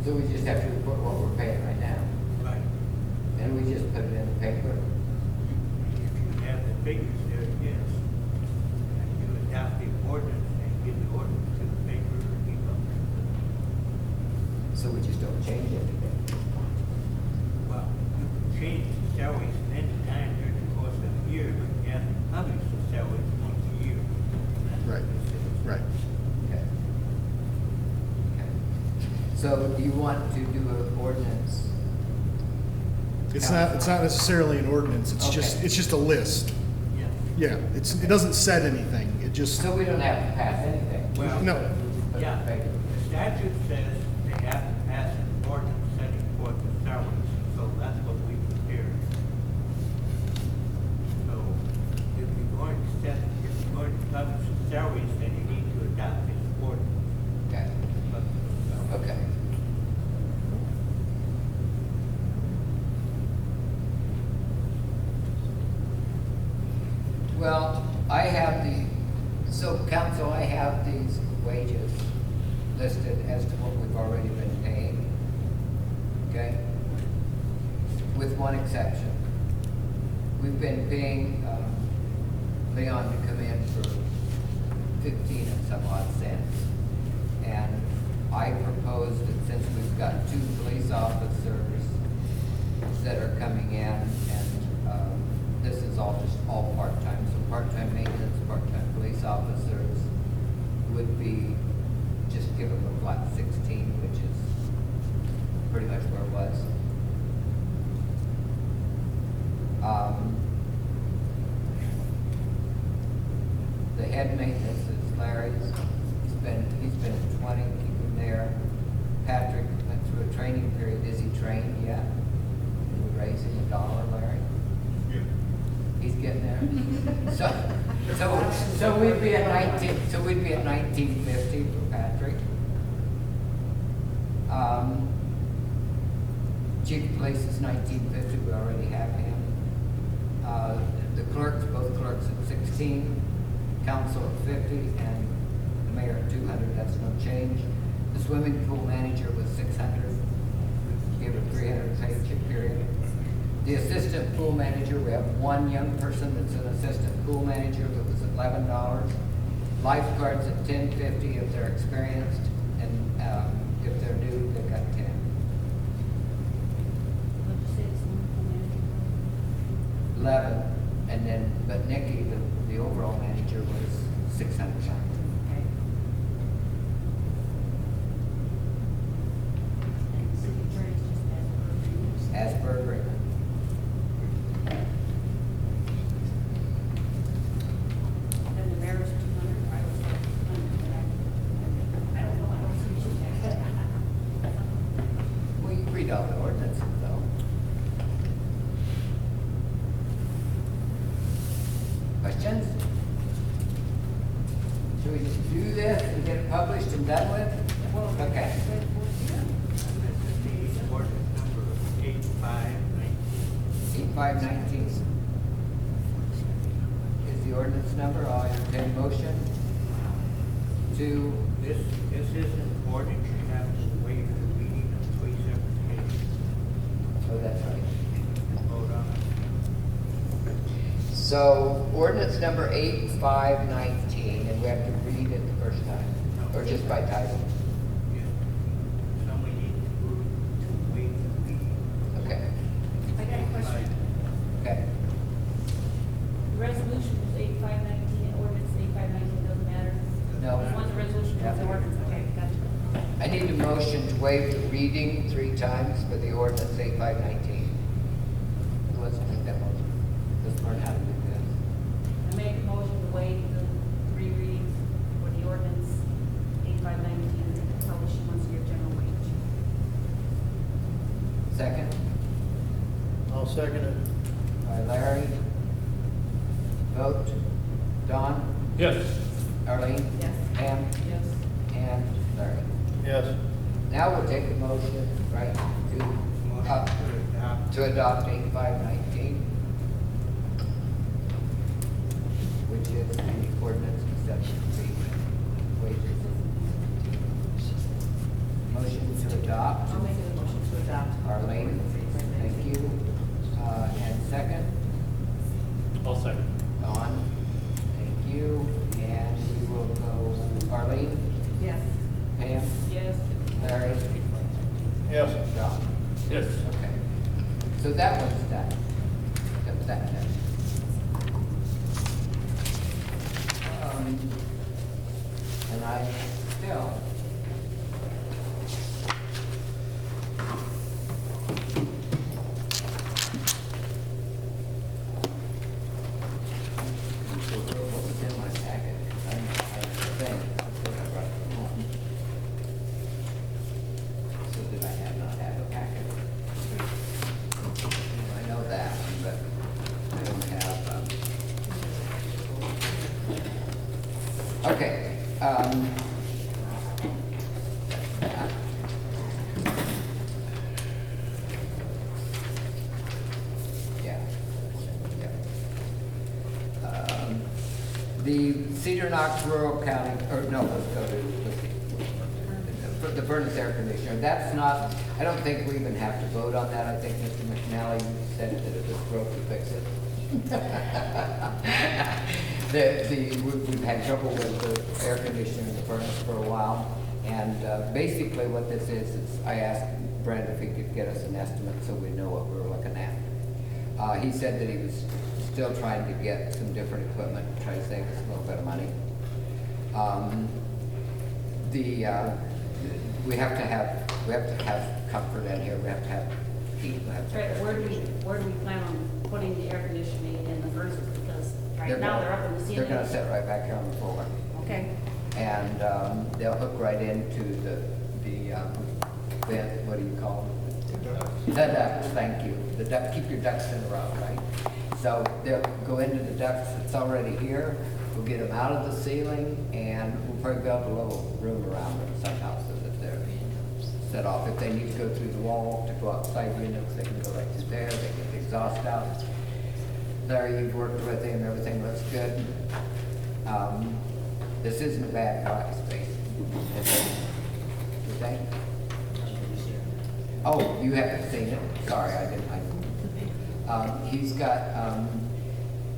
So we just have to report what we're paying right now. Right. And we just put it in the paper. If you have the figures there, yes. And you adopt the ordinance and give the ordinance to the paper or keep up. So we just don't change anything. Well, you can change the salaries any time during the course of the year, but you have to publish the salaries once a year. Right. Right. Okay. Okay. So do you want to do an ordinance? It's not necessarily an ordinance. It's Okay. just a list. Yeah. Yeah. It doesn't set anything. It just So we don't have to pass anything? Well, no. Put it in the Yeah, paper. the statute says they have to pass an ordinance setting forth the salaries, so that's what we prepared. So if you're going to publish the salaries, then you need to adopt this ordinance. Okay. But- Okay. Well, council, I have these wages listed as to what we've already been paying. Okay? With one exception. We've been paying Leon to come in for 15 and some odd cents. And I propose that since we've got 2 police officers that are coming in, and this is all part-time, so part-time maintenance, part-time police officers would be, just give them a flat 16, which is pretty much where it was. The head maintenance is Larry's. He's been at 20, keep him there. Patrick went through a training period. Is he trained yet? Can we raise him $1, Larry? He's getting there. So we'd be at 1950 for Patrick. Chief of Police is 1950. We already have him. The clerks, both clerks at 16, council at 50, and the mayor at 200. That's no change. The swimming pool manager was 600. Give it 300 paycheck period. The assistant pool manager, we have one young person that's an assistant pool manager that was $11. Lifeguards at $10.50 if they're experienced, and if they're new, they've got 10. What'd you say, it's one 11, and then, but Nikki, the overall manager, was 600. Okay. And city attorney's just as per agreement. As per agreement. Then the mayor's 200, I was like, 100, but I don't know, I don't see what you said. Well, you can read all the ordinances, though. Questions? Should we just do this and get it published and done with? Okay. The ordinance number 8519. 8519 is the ordinance number. I'll entertain a motion to, This isn't ordinance, you have to waive the reading of 3 separate cases. oh, that's right. Vote on it. So ordinance number 8519, and we have to read it the first time, or just by title? Yes. Somebody needs to move to waive the reading. Okay, I got a question. okay. The resolution is 8519, and ordinance 8519 doesn't matter? No. One's a resolution, one's an ordinance, okay, gotcha. I need a motion to waive the reading 3 times for the ordinance 8519. Who wants to make that motion? Let's learn how to do this. I make a motion to waive the 3 readings for the ordinance 8519, publishing once a year general wage. Second, I'll second it. by Larry. Vote. Don? Yes. Arlene? Yes. Pam? Yes. And Larry. Yes. Now we'll take the motion, right, to adopt 8519, which is the ordinance exception fee wages. Motion to adopt, I'll make a motion to adopt. Arlene, thank you. And second, I'll second. Dawn, thank you. And we will go, Arlene, Yes. Pam, Yes. Larry, Yes. Don. Yes. Okay, so that one's done. That was that done. And I still. What was in my packet? I think I brought it home. So did I not have a packet? I know that, but I don't have, okay, yeah. The Cedar Knox Rural County, or no, let's go to, the furnace air conditioner, that's not, I don't think we even have to vote on that. I think Mr. McNally said that if it's broke, we fix it. We've had trouble with the air conditioner in the furnace for a while, and basically what this is I asked Brent if he could get us an estimate so we know what we're looking at. He said that he was still trying to get some different equipment to try to save us a little bit of money. We have to have comfort in here. We have to have heat left. Right, where do we plan on putting the air conditioning in the furnaces? Because right now they're up in the They're ceiling. gonna sit right back here on the floor. Okay, And they'll hook right into the vent, what do you call them? The ducts, thank you. The duct, keep your ducts in a row, right? So they'll go into the ducts that's already here. We'll get them out of the ceiling, and we'll probably build a little room around them somehow so that they're set off. If they need to go through the wall to go outside units, they can go right through there. They get the exhaust out. Larry, you've worked with him, everything looks good. This isn't a bad price, basically. You think? Oh, you haven't seen it? Sorry, I didn't. He's got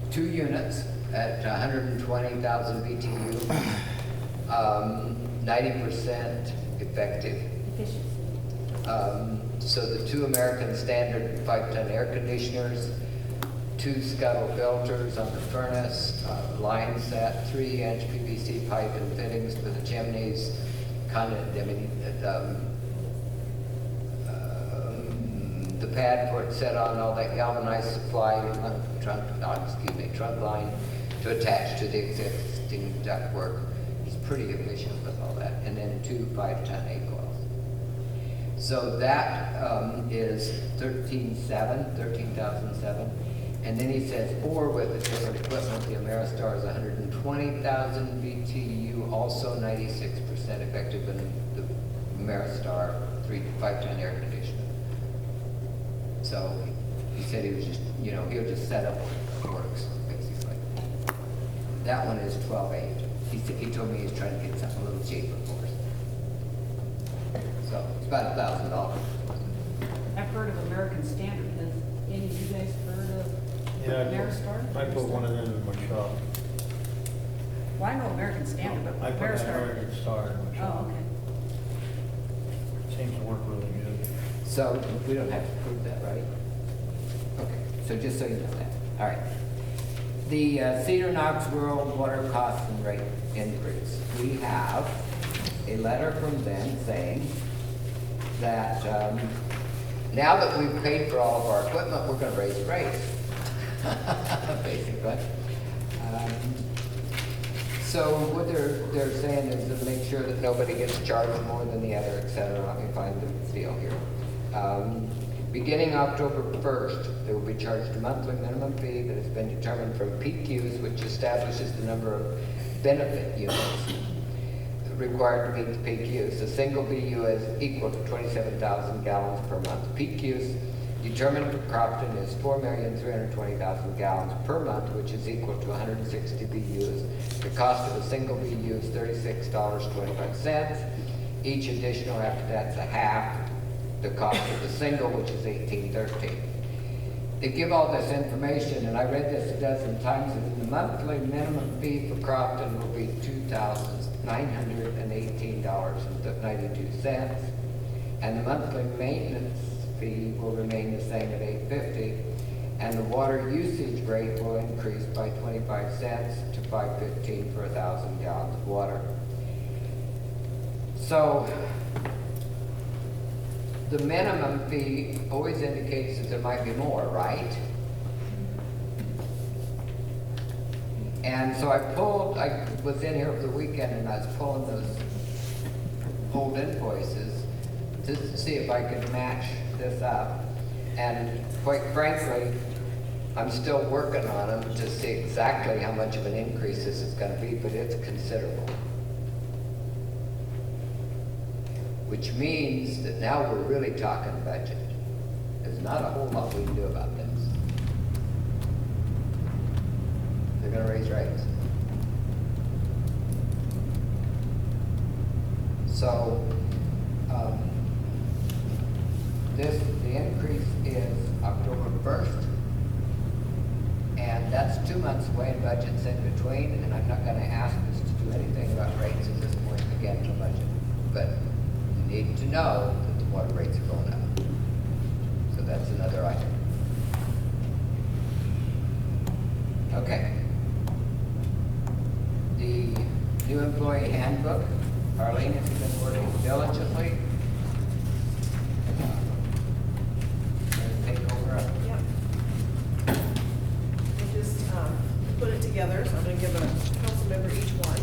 2 units at 120,000 BTU, 90% effective. So the 2 American Standard 5-ton air conditioners, 2 scuttle filters on the furnace, line set, 3-inch PVC pipe and fittings for the chimneys, the pad for it set on all that galvanized supply trunk line to attach to the existing ductwork. He's pretty efficient with all that. And then 2 5-ton A coils. So that is 13,007. And then he says, or with the different equipment, the Ameristar is 120,000 BTU, also 96% effective in the Ameristar 5-ton air conditioner. So he said he was just, he'll just set up what works, basically. That one is 12.8. He told me he's trying to get something a little cheaper for us. So it's about $1,000. I've heard of American Standard. Has any of you guys heard of Ameristar? I put one of them in my shop. Well, I know American Standard, but I put that Ameristar. American Star in my shop. Oh, okay. Seems to work really good. So we don't have to prove that, right? Okay, so just so you know that. All right. The Cedar Knox World water cost and rate increase. We have a letter from them saying that now that we've paid for all of our equipment, we're going to raise rates, basically. So what they're saying is to make sure that nobody gets charged more than the other, et cetera. Let me find the deal here. Beginning October 1st, they will be charged a monthly minimum fee that has been determined from PQs, which establishes the number of benefit units required to meet the PQs. The single BU is equal to 27,000 gallons per month. PQs determined for Crofton is 4,320,000 gallons per month, which is equal to 160 BUs. The cost of a single BU is $36.25. Each additional after that's a half the cost of the single, which is $18.13. They give all this information, and I read this a dozen times, and the monthly minimum fee for Crofton will be $2,918.92, and the monthly maintenance fee will remain the same at $8.50, and the water usage rate will increase by 25 cents to $5.15 for 1,000 gallons of water. So the minimum fee always indicates that there might be more, right? And so I was in here over the weekend and I was pulling those old invoices to see if I could match this up. And quite frankly, I'm still working on them to see exactly how much of an increase this is going to be, but it's considerable. Which means that now we're really talking budget. There's not a whole lot we can do about this. They're going to raise rates. So, the increase is October 1st, and that's 2 months away, and budget's in between, and I'm not going to ask us to do anything about rates at this point again in the budget. But you need to know that the water rates are going up. So that's another item. Okay. The new employee handbook, Arlene has been working diligently. together, so I'm gonna give a council member each one.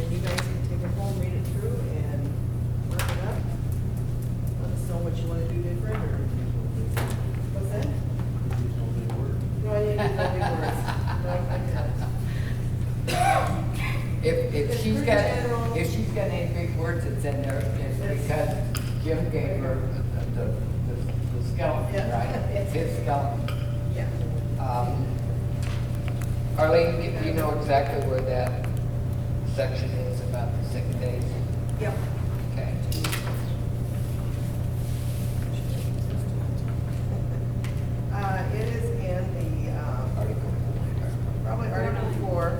And you guys can take it home, read it through, and work it up. Let us know what you wanna do different, or, what's that? No, I didn't use no big words. No, I didn't. If It's she's pretty got, general. if she's got any big words that's in there, it's because Jim gave her the skeleton, Yeah. right? It's his skeleton. Yeah. Arlene, do you know exactly where that section is about the sick days? Yep. Okay. It is in the, Article. probably Article 4.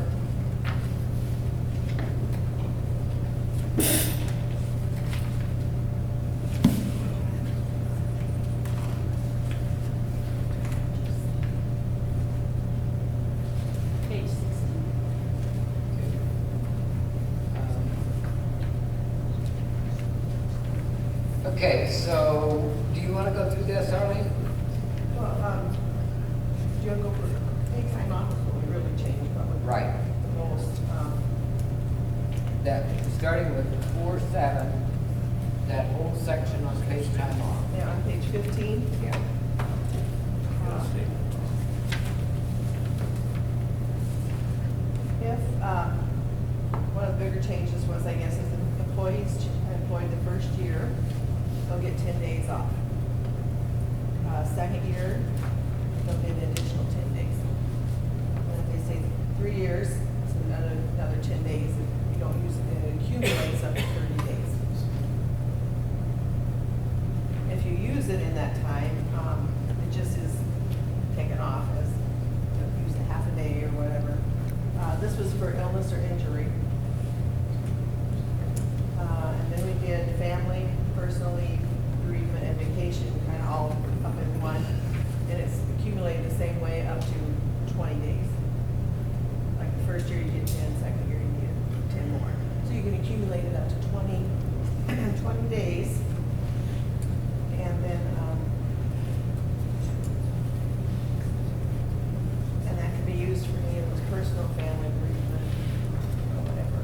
Page 16. Okay, so do you want to go through this, Arlene? Well, do you want to go for, take time off before we really change probably? Right. The most, That, starting with 4-7, that whole section on page time off. yeah, on page 15. Yeah. If, one of the bigger changes was, I guess, if the employees employed the first year, they'll get 10 days off. Second year, they'll get an additional 10 days. And if they say 3 years, it's another 10 days. If you don't use it, it accumulates up to 30 days. If you use it in that time, it just is taken off as, use a half a day or whatever. This was for illness or injury. And then we did family, personal leave, bereavement, and vacation, kind of all up in one. And it's accumulated the same way up to 20 days. Like the first year you get 10, second year you get 10 more. So you can accumulate it up to 20 days. And then, and that can be used for any of those personal, family, bereavement, or whatever.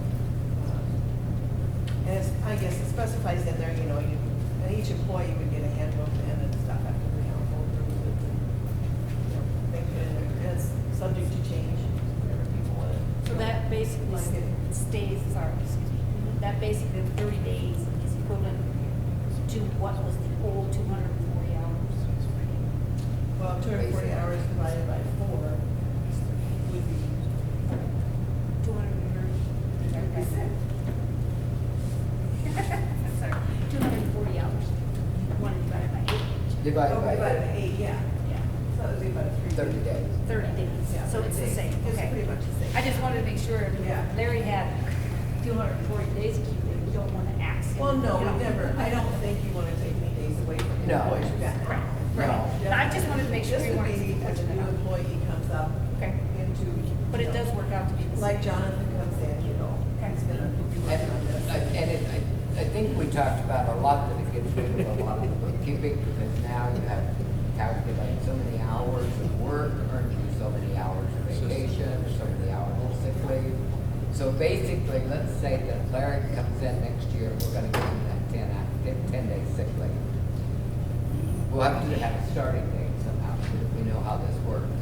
And it's, I guess it specifies in there, you know, and each employee would get a handbook and stuff after the council approves it. And, you know, they put it in there, and it's subject to change, whatever people want it. So that basically Like it. stays, sorry, excuse me, that basically the 30 days is equivalent to what was the old 240 hours? Well, 240 hours divided by 4 would be 230. Sorry, 240 hours. One divided by 8. Divided by divided by 8, yeah. Yeah, So that would be about 30 days. 30 days. Yeah, So it's the 30 same, days. It's okay. pretty much the same. I just wanted to make sure, Yeah. Larry had 240 days accumulated, you don't want to ax him. Well, no, you we know. never, I don't think you want to take any days away from the No. employees you got now. No. But I just wanted to make sure This we would weren't. be as a new employee comes up Okay, into. but it does work out to be the same. Like Jonathan comes in, you know, he's gonna be working on this. I think we talked about a lot that it gets rid of a lot of the bookkeeping, because now you have to calculate so many hours of work, earned you so many hours of vacation, so many hours of sick leave. So basically, let's say that Larry comes in next year, we're gonna give him that 10 days sick leave. We'll have to have a starting date somehow, so that we know how this works.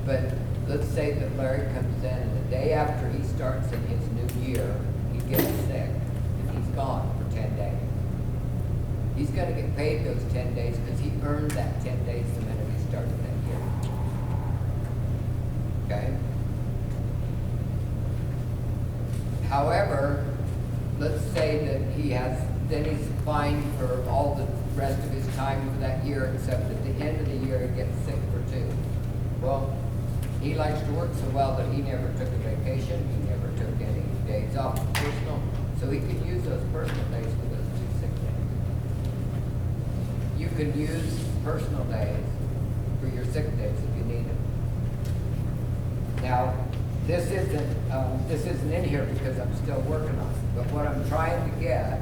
But let's say that Larry comes in and the day after he starts in his new year, he gets sick and he's gone for 10 days. He's gonna get paid those 10 days because he earned that 10 days the minute he started that year. Okay? However, let's say that then he's fined for all the rest of his time for that year, except at the end of the year, he gets sick for 2. Well, he likes to work so well that he never took a vacation, he never took any days off personal, so he could use those personal days for those 2 sick days. You can use personal days for your sick days if you need them. Now, this isn't in here because I'm still working on it, but what I'm trying to get,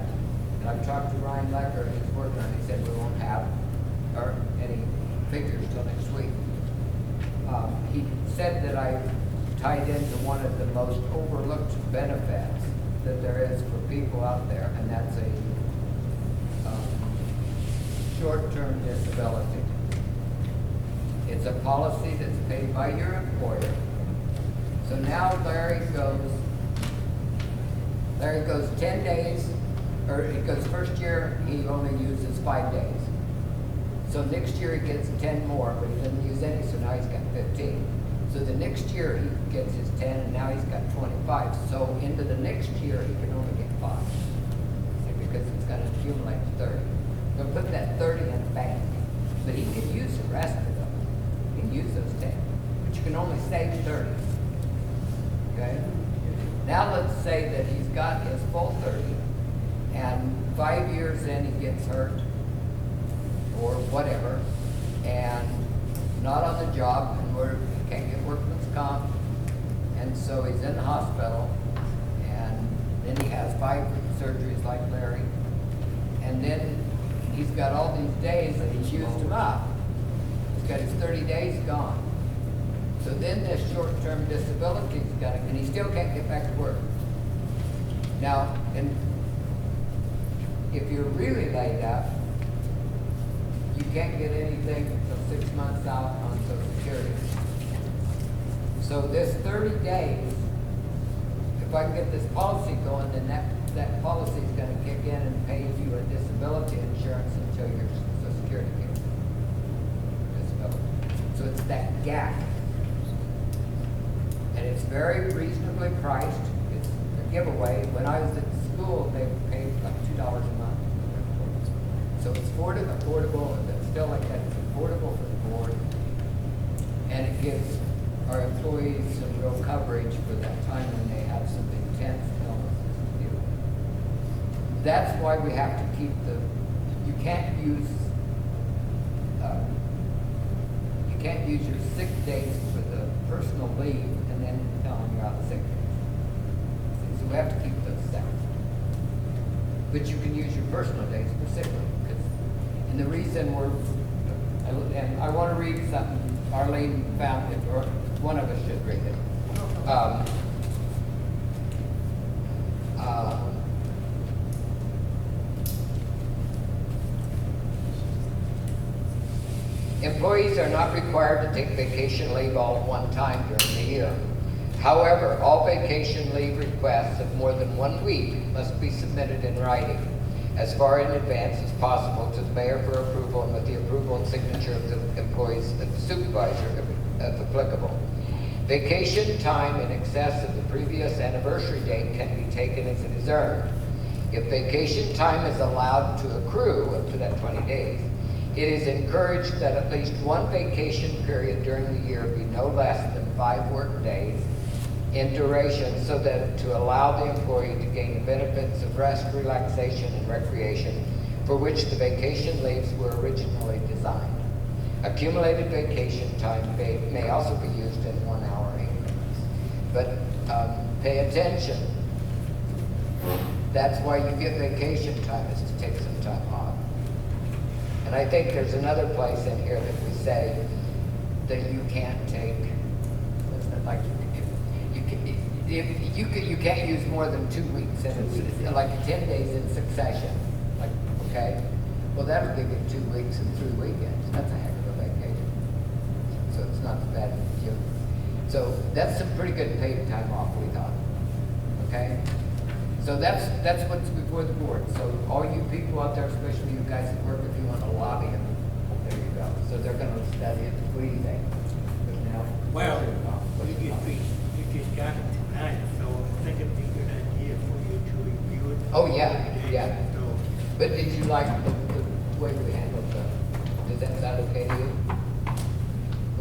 and I've talked to Ryan Lecker, and he's working on it, he said we won't have any figures till next week. he said that I tied into one of the most overlooked benefits that there is for people out there, and that's a short-term disability. It's a policy that's paid by your employer. So now Larry goes 10 days, or it goes first year, he only uses 5 days. So next year he gets 10 more, but he didn't use any, so now he's got 15. So the next year he gets his 10, and now he's got 25. So into the next year, he can only get 5. See, because it's gonna accumulate to 30. So put that 30 in a bank, but he can use the rest of them. He can use those 10, but you can only save 30. Okay? Now let's say that he's got his full 30, and 5 years in he gets hurt, or whatever, and not on the job, and he can't get workman's comp, and so he's in the hospital, and then he has 5 surgeries like Larry, and then he's got all these days and he's used them up. He's got his 30 days gone. So then this short-term disability is gonna, and he still can't get back to work. Now, and if you're really laid up, you can't get anything until 6 months out on Social Security. So this 30 days, if I can get this policy going, then that policy is going to kick in and pay you a disability insurance until your Social Security kicks in. Disability. So it's that gap. And it's very reasonably priced. It's a giveaway. When I was at school, they paid like $2 a month. So it's affordable, and it's still like that. It's affordable for the board. And it gives our employees some real coverage for that time when they have some intense illnesses to deal with. That's why we have to keep you can't use your sick days for the personal leave and then tell them you're out of sick days. So we have to keep those separate. But you can use your personal days for sick leave. And the reason and I want to read something Arlene found it, or one of us should read it. Employees are not required to take vacation leave all at one time during the year. However, all vacation leave requests of more than 1 week must be submitted in writing as far in advance as possible to the mayor for approval, and with the approval and signature of the employee's supervisor, if applicable. Vacation time in excess of the previous anniversary date can be taken as it is earned. If vacation time is allowed to accrue up to that 20 days, it is encouraged that at least one vacation period during the year be no less than 5 work days in duration, so that to allow the employee to gain the benefits of rest, relaxation, and recreation for which the vacation leaves were originally designed. Accumulated vacation time may also be used in 1 hour increments. But pay attention. That's why you get vacation time, is to take some time off. And I think there's another place in here that we say that you can't take, like, you can't use more than 2 weeks, and it's like 10 days in succession. Like, okay, well that'll give you 2 weeks and 3 weekends. That's a heck of a vacation. So it's not as bad as you. So that's some pretty good paid time off, we thought. Okay. So that's what's before the board. So all you people out there, especially you guys at work, if you want to lobby them, there you go. So they're going to study it. What do you think? Well, you just got it tonight, so I think it'd be a good idea for you to review it. Oh, yeah, yeah. So, But did you like the way we handled does that sound okay to you?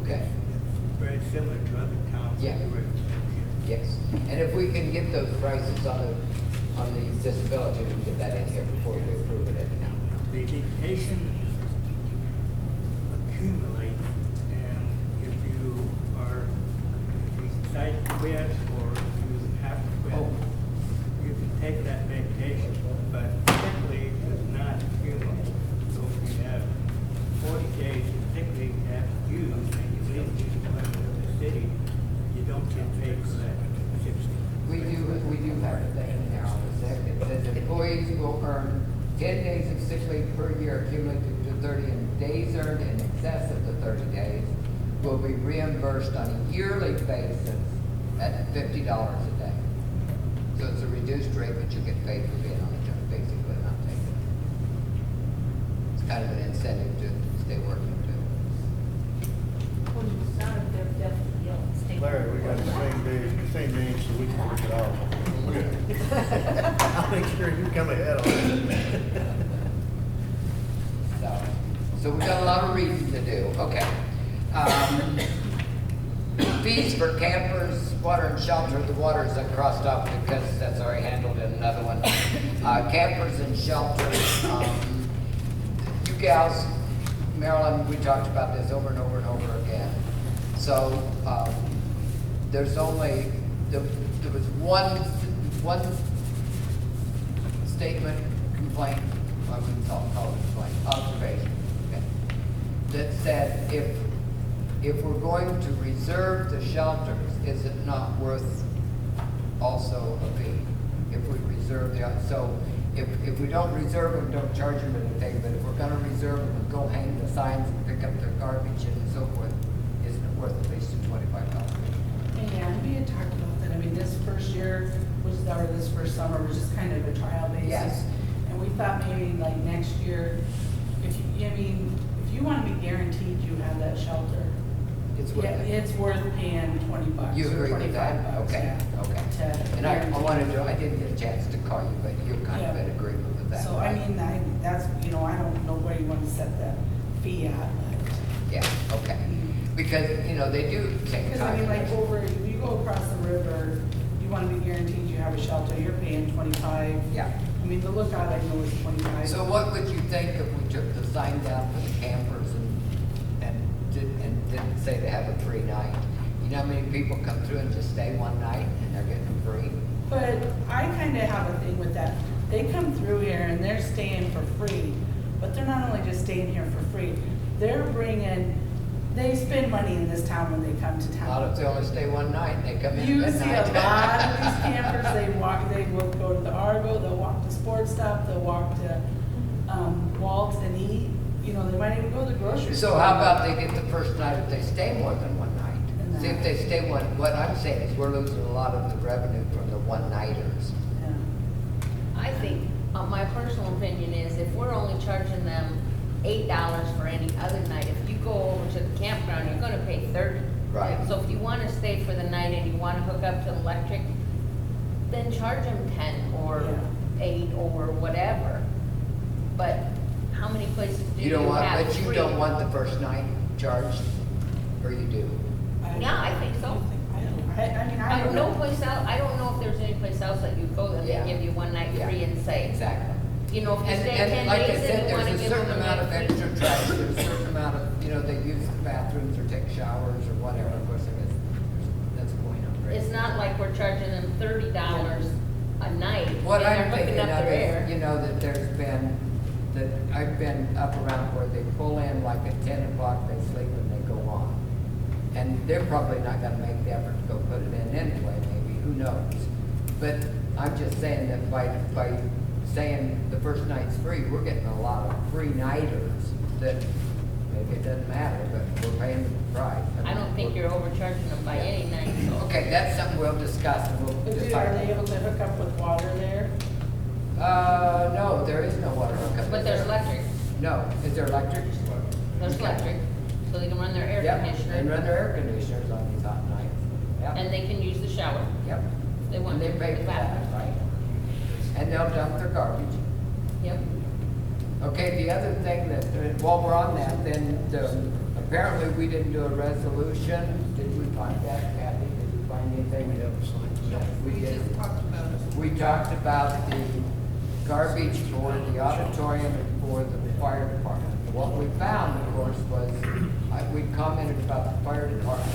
Okay. very similar to other towns. Yeah. that we're in. Yes. And if we can get those prices on the disability, we can get that in here before we approve it anyhow. The vacation accumulates, and if you decide to quit or if you have to quit, Oh. you can take that vacation, but typically it does not accumulate. So if you have 40 days of sick leave you have to use, and you leave, you can will be reimbursed on a yearly basis at $50 a day. So it's a reduced rate, but you get paid for being on the job, basically, not taking it. It's kind of an incentive to stay working too. Well, it's not if they're definitely ill, stay. Larry, we got the same name, so we can work it out. I'll make sure you come ahead on it. So we've got a lot of reading to do, okay. Fees for campers, water and shelter, the waters I crossed off because that's already handled in another one. Campers and shelters, you gals, Marilyn, we talked about this over and over and over again. So, there's only, there was one statement, complaint, I wouldn't call it a complaint, observation, okay, that said if we're going to reserve the shelters, is it not worth also a fee? If we reserve so if we don't reserve them, don't charge them anything, but if we're gonna reserve them and go hang the signs and pick up their garbage and so forth, isn't it worth at least $25? And we had talked about that, I mean, this first year, or this first summer was just kind of a trial basis. Yes. And we thought maybe like next year, if you want to be guaranteed you have that shelter, It's worth yeah, it. it's worth paying $20 You or agree with that? $25. Okay, yeah, okay. to And I guarantee. wanted to, I didn't get a chance to call you, but you're kind of Yeah. in agreement with that. So, I right? mean, that's, I don't know where you want to set that fee at, but. Yeah, okay. Because, they do take Because I time. mean, like if you go across the river, you want to be guaranteed you have a shelter, you're paying 25. Yeah. I mean, the lookout I know is 25. So what would you think if we took the sign down for the campers and didn't say they have a free night? You know how many people come through and just stay one night and they're getting them free? But I kind of have a thing with that. They come through here and they're staying for free, but they're not only just staying here for free, they spend money in this town when they come to Not town. if they only stay one night, they come in You at see midnight. a lot of these campers, they will go to the Argo, they'll walk to Sports Stop, they'll walk to Waltz and eat. They might even go to the grocery store. So how about they get the first night if they stay more than one night? And See, if they stay what I'm saying is we're losing a lot of the revenue from the one-nighters. Yeah. I think, my personal opinion is if we're only charging them $8 for any other night, if you go over to the campground, you're gonna pay $30. Right. So if you wanna stay for the night and you wanna hook up to electric, then charge them 10 or Yeah. 8 or whatever. But how many places do you have But you free? don't want the first night charged, or you do? Yeah, I think so. I don't know. No place else, I don't know if there's any place else that you go that Yeah. they give you one night Yeah. free and say, Exactly. if you stay 10 And like I days said, and you wanna there's a give them certain a amount of night free. extra trash, there's a certain amount of, they use the bathrooms or take showers or whatever, of course, that's a point on It's not like we're charging them $30 a night. What and I'm they're hooking thinking up of their is, air. that I've been up around where they pull in like at 10 o'clock, they sleep and they go on. And they're probably not gonna make the effort to go put it in anyway, maybe, who knows? But I'm just saying that by saying the first night's free, we're getting a lot of free nighters that maybe it doesn't matter, but we're paying the price. I don't think you're overcharging them by any night, so. Okay, that's something we'll discuss and we'll But decide. are they able to hook up with water there? No, there is no water hookup. But there's electric, No, is there electric? there's Okay. electric, so they can run their air Yep, conditioner. and run their air conditioners on these hot nights. Yep, And they can use the shower. yep. They want And they to pay the for that, bathroom. right? And they'll dump their garbage. Yep. Okay, the other thing that, while we're on that, then, apparently we didn't do a resolution. Did we find that, Kathy? Did you find anything? We have a sign. No, we did. just talked about it. We talked about the garbage for the auditorium and for the fire department. What we found, of course, was, we commented about the fire department.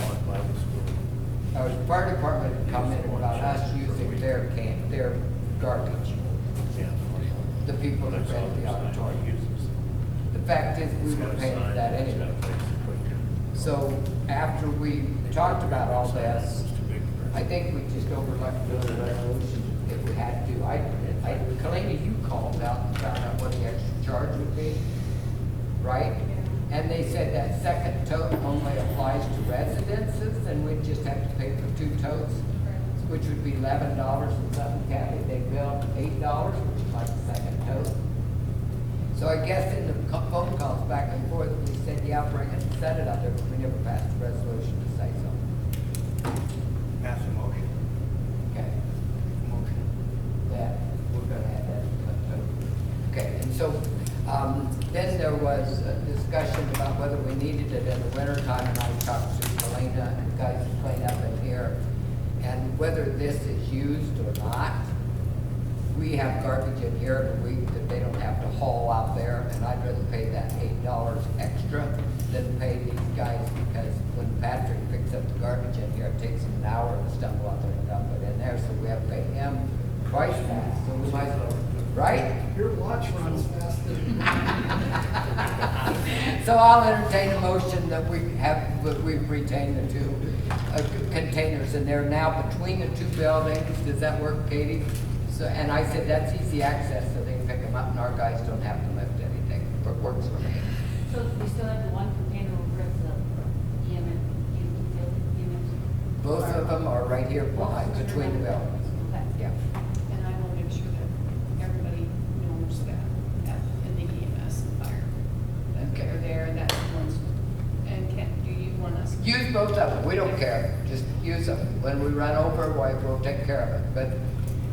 The fire department had commented about us using their garbage, the people that rent the auditorium. The fact is, we were paying for that anyway. So after we talked about all this, I think we just overlooked doing a resolution if we had to. Kalina, you called out and found out what the extra charge would be, right? And they said that second tote only applies to residences, and we'd just have to pay for 2 totes, which would be $11 in Sutton County. They bill $8, which is like the second tote. So I guess in the phone calls back and forth, we said, yeah, bring it and set it out there, but we never passed a resolution to say so. Pass a motion. Okay. Motion. That, we're gonna have that. Okay, and so, then there was a discussion about whether we needed it in the wintertime, and I talked to Helena and guys who clean up in here, and whether this is used or not. We have garbage in here in a week that they don't have to haul out there, and I'd rather pay that $8 extra than pay these guys, because when Patrick picks up the garbage in here, it takes him an hour to stumble out there and dump it in there, so we have to pay him twice that, so we might as well, right? Your watch runs faster. So I'll entertain a motion that we've retained the 2 containers, and they're now between the 2 buildings. Does that work, Katie? So, and I said that's easy access, so they can pick them up, and our guys don't have to lift anything. It works for me. So we still have the one container over at the units? Both of them are right here behind, between the buildings. Okay. Yeah. And I will make sure that everybody knows that in the EMS and fire, that they're there, that one's, and do you want us? Use both of them. We don't care. Just use them. When we run over, we'll take care of it. But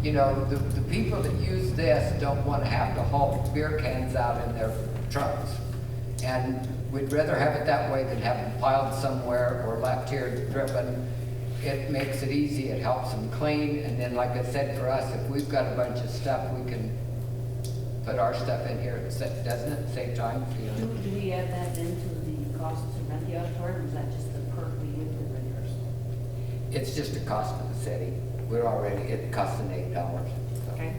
you know, the people that use this don't want to have to haul beer cans out in their trunks. And we'd rather have it that way than have them piled somewhere or left here dripping. It makes it easy, it helps them clean, and then like I said, for us, if we've got a bunch of stuff, we can put our stuff in here, doesn't it? Save time, you know? Do we add that into the cost to rent the auditorium, or is that just the perk we give to renters? It's just a cost to the city. It costs them $8. So. Okay,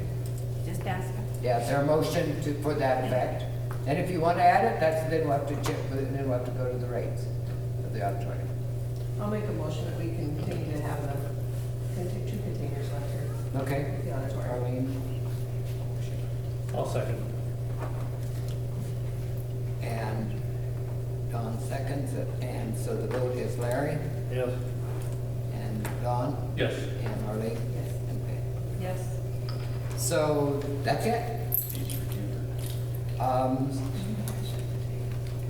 just asking. Yeah, is there a motion for that effect? And if you want to add it, then we'll have to check with it, and then we'll have to go to the rates of the auditorium. I'll make a motion that we continue to have the 2 containers left here. Okay? at The auditorium. Arlene? I'll second. And Don seconds it, and so the vote is Larry, Yes. and Don, Yes. and Arlene. Yes. Okay. Yes. So, that's it.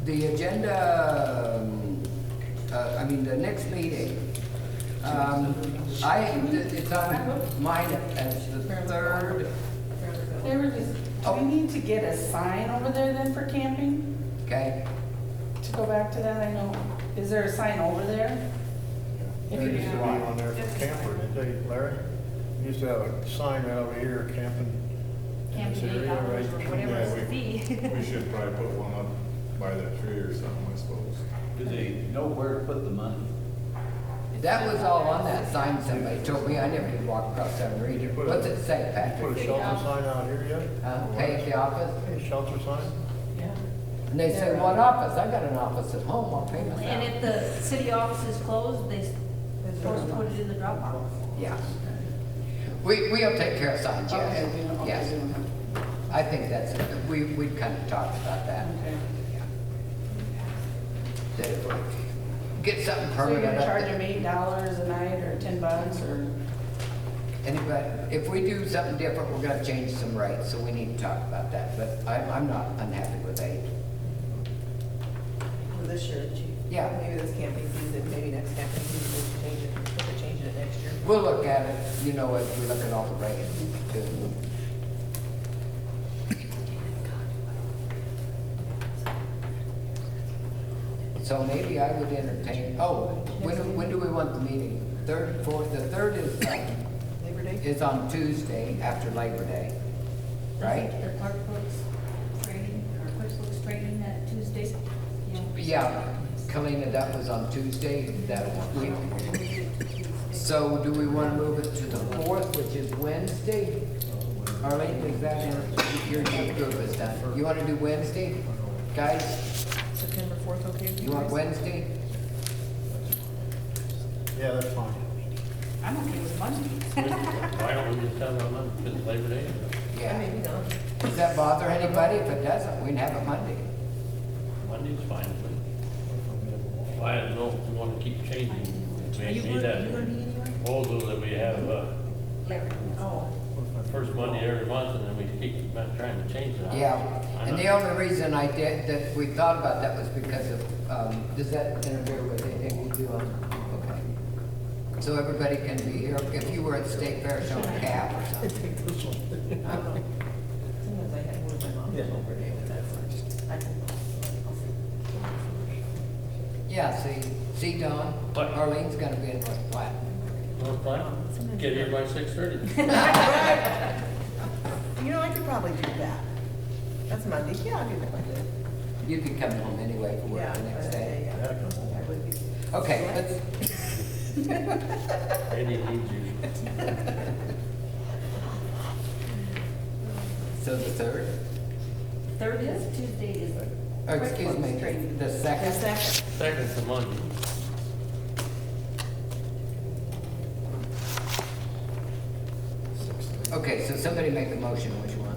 The agenda, the next meeting, it's on mine as the 3rd. There was just, do we need to get a sign over there then for camping? Okay? To go back to that, I know, is there a sign over there? There used to be on there for camper, didn't they, Larry? Used to have a sign right over here, camping. in this Camping area, $8 right? or whatever it's the fee. We should probably put one up by that tree or something, I suppose. Do they know where to put the money? That was all on that sign somebody told me. I never did walk across that and read it. What's it say, Put a Patrick? shelter sign out here yet? Pay at the office? A shelter sign? Yeah. And they say, what office? I got an office at home. I'll pay And myself. if the city office is closed, they're supposed to put it in the drop box. Yeah. We'll take care of signs, yes. Okay, Yes. I think that's, we'd kind of talked about that. Okay. Yeah. That if we get something So you're permanent gonna up charge there. them $8 a night or $10 or? Anybody, if we do something different, we're gonna change some rates, so we need to talk about that, but I'm not unhappy with 8. For this year, Chief. Yeah. Maybe this camping season, maybe next camping season, we can change it, look at changing it next year. We'll look at it, as we look at all the rates too. So maybe I would entertain, when do we want the meeting? 3rd, 4th, the 3rd Labor Day? is on Tuesday after Labor Day, right? The clerk books training, or clerk books training that Tuesdays? Yeah, Kalina, that was on Tuesday that week. So do we want to move it to the 4th, which is Wednesday? Arlene, is that your group is done? You want to do Wednesday? Guys, September 4th, okay? with you want guys? Wednesday? Yeah, that's fine. I'm okay with Monday. Why don't we just have it on Monday, because it's Labor Day? Yeah, Yeah. maybe not. Does that bother anybody? If it doesn't, we can have it Monday. Why Monday's fine with me. I don't know if we want to keep changing. We Are you need going, that you gonna be anywhere? proposal that we have, Oh, first Monday every month, and then we keep trying to change it. Yeah, I'm and not- the only reason I did, that we thought about that was because of, does that interfere with anything we do on, okay. So everybody can be here, if you were at State Fair showing a calf or something. I don't know. Sometimes I had one of my mom's over there with that first. I can- Yeah, see Dawn, What? Arlene's gonna be in North Platte. North Platte? Get here by 6:30. You know, I could probably do that. That's Monday, yeah, I'll do that Monday. You'd be coming home anyway for work Yeah, the next day. yeah. Gotta come home. I would be. Okay, let's, Eddie needs you. so the third, Third is, Tuesday is. or excuse me, the The second. second. Second to Monday. Okay, so somebody make a motion, which one?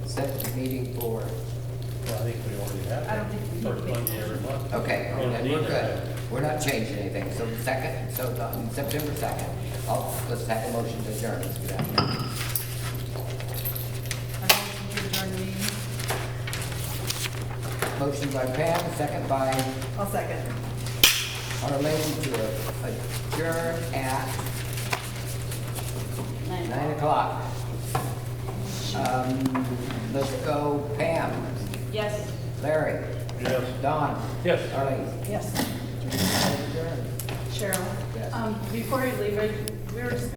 Set the meeting for, Well, I think we already have. I don't think we First need to Monday every month. okay, We don't then need we're to good. have- We're not changing anything, so the second, so on September 2nd, let's have a motion to adjourn, let's do that. I motion to adjourn the meeting. Motion by Pam, second by I'll second. Arlene to adjourn at 9 o'clock. Let's go Pam, Yes. Larry, Yes. Don, Yes. Arlene. Yes. Adjourn. Cheryl, Yes. before you leave, we were just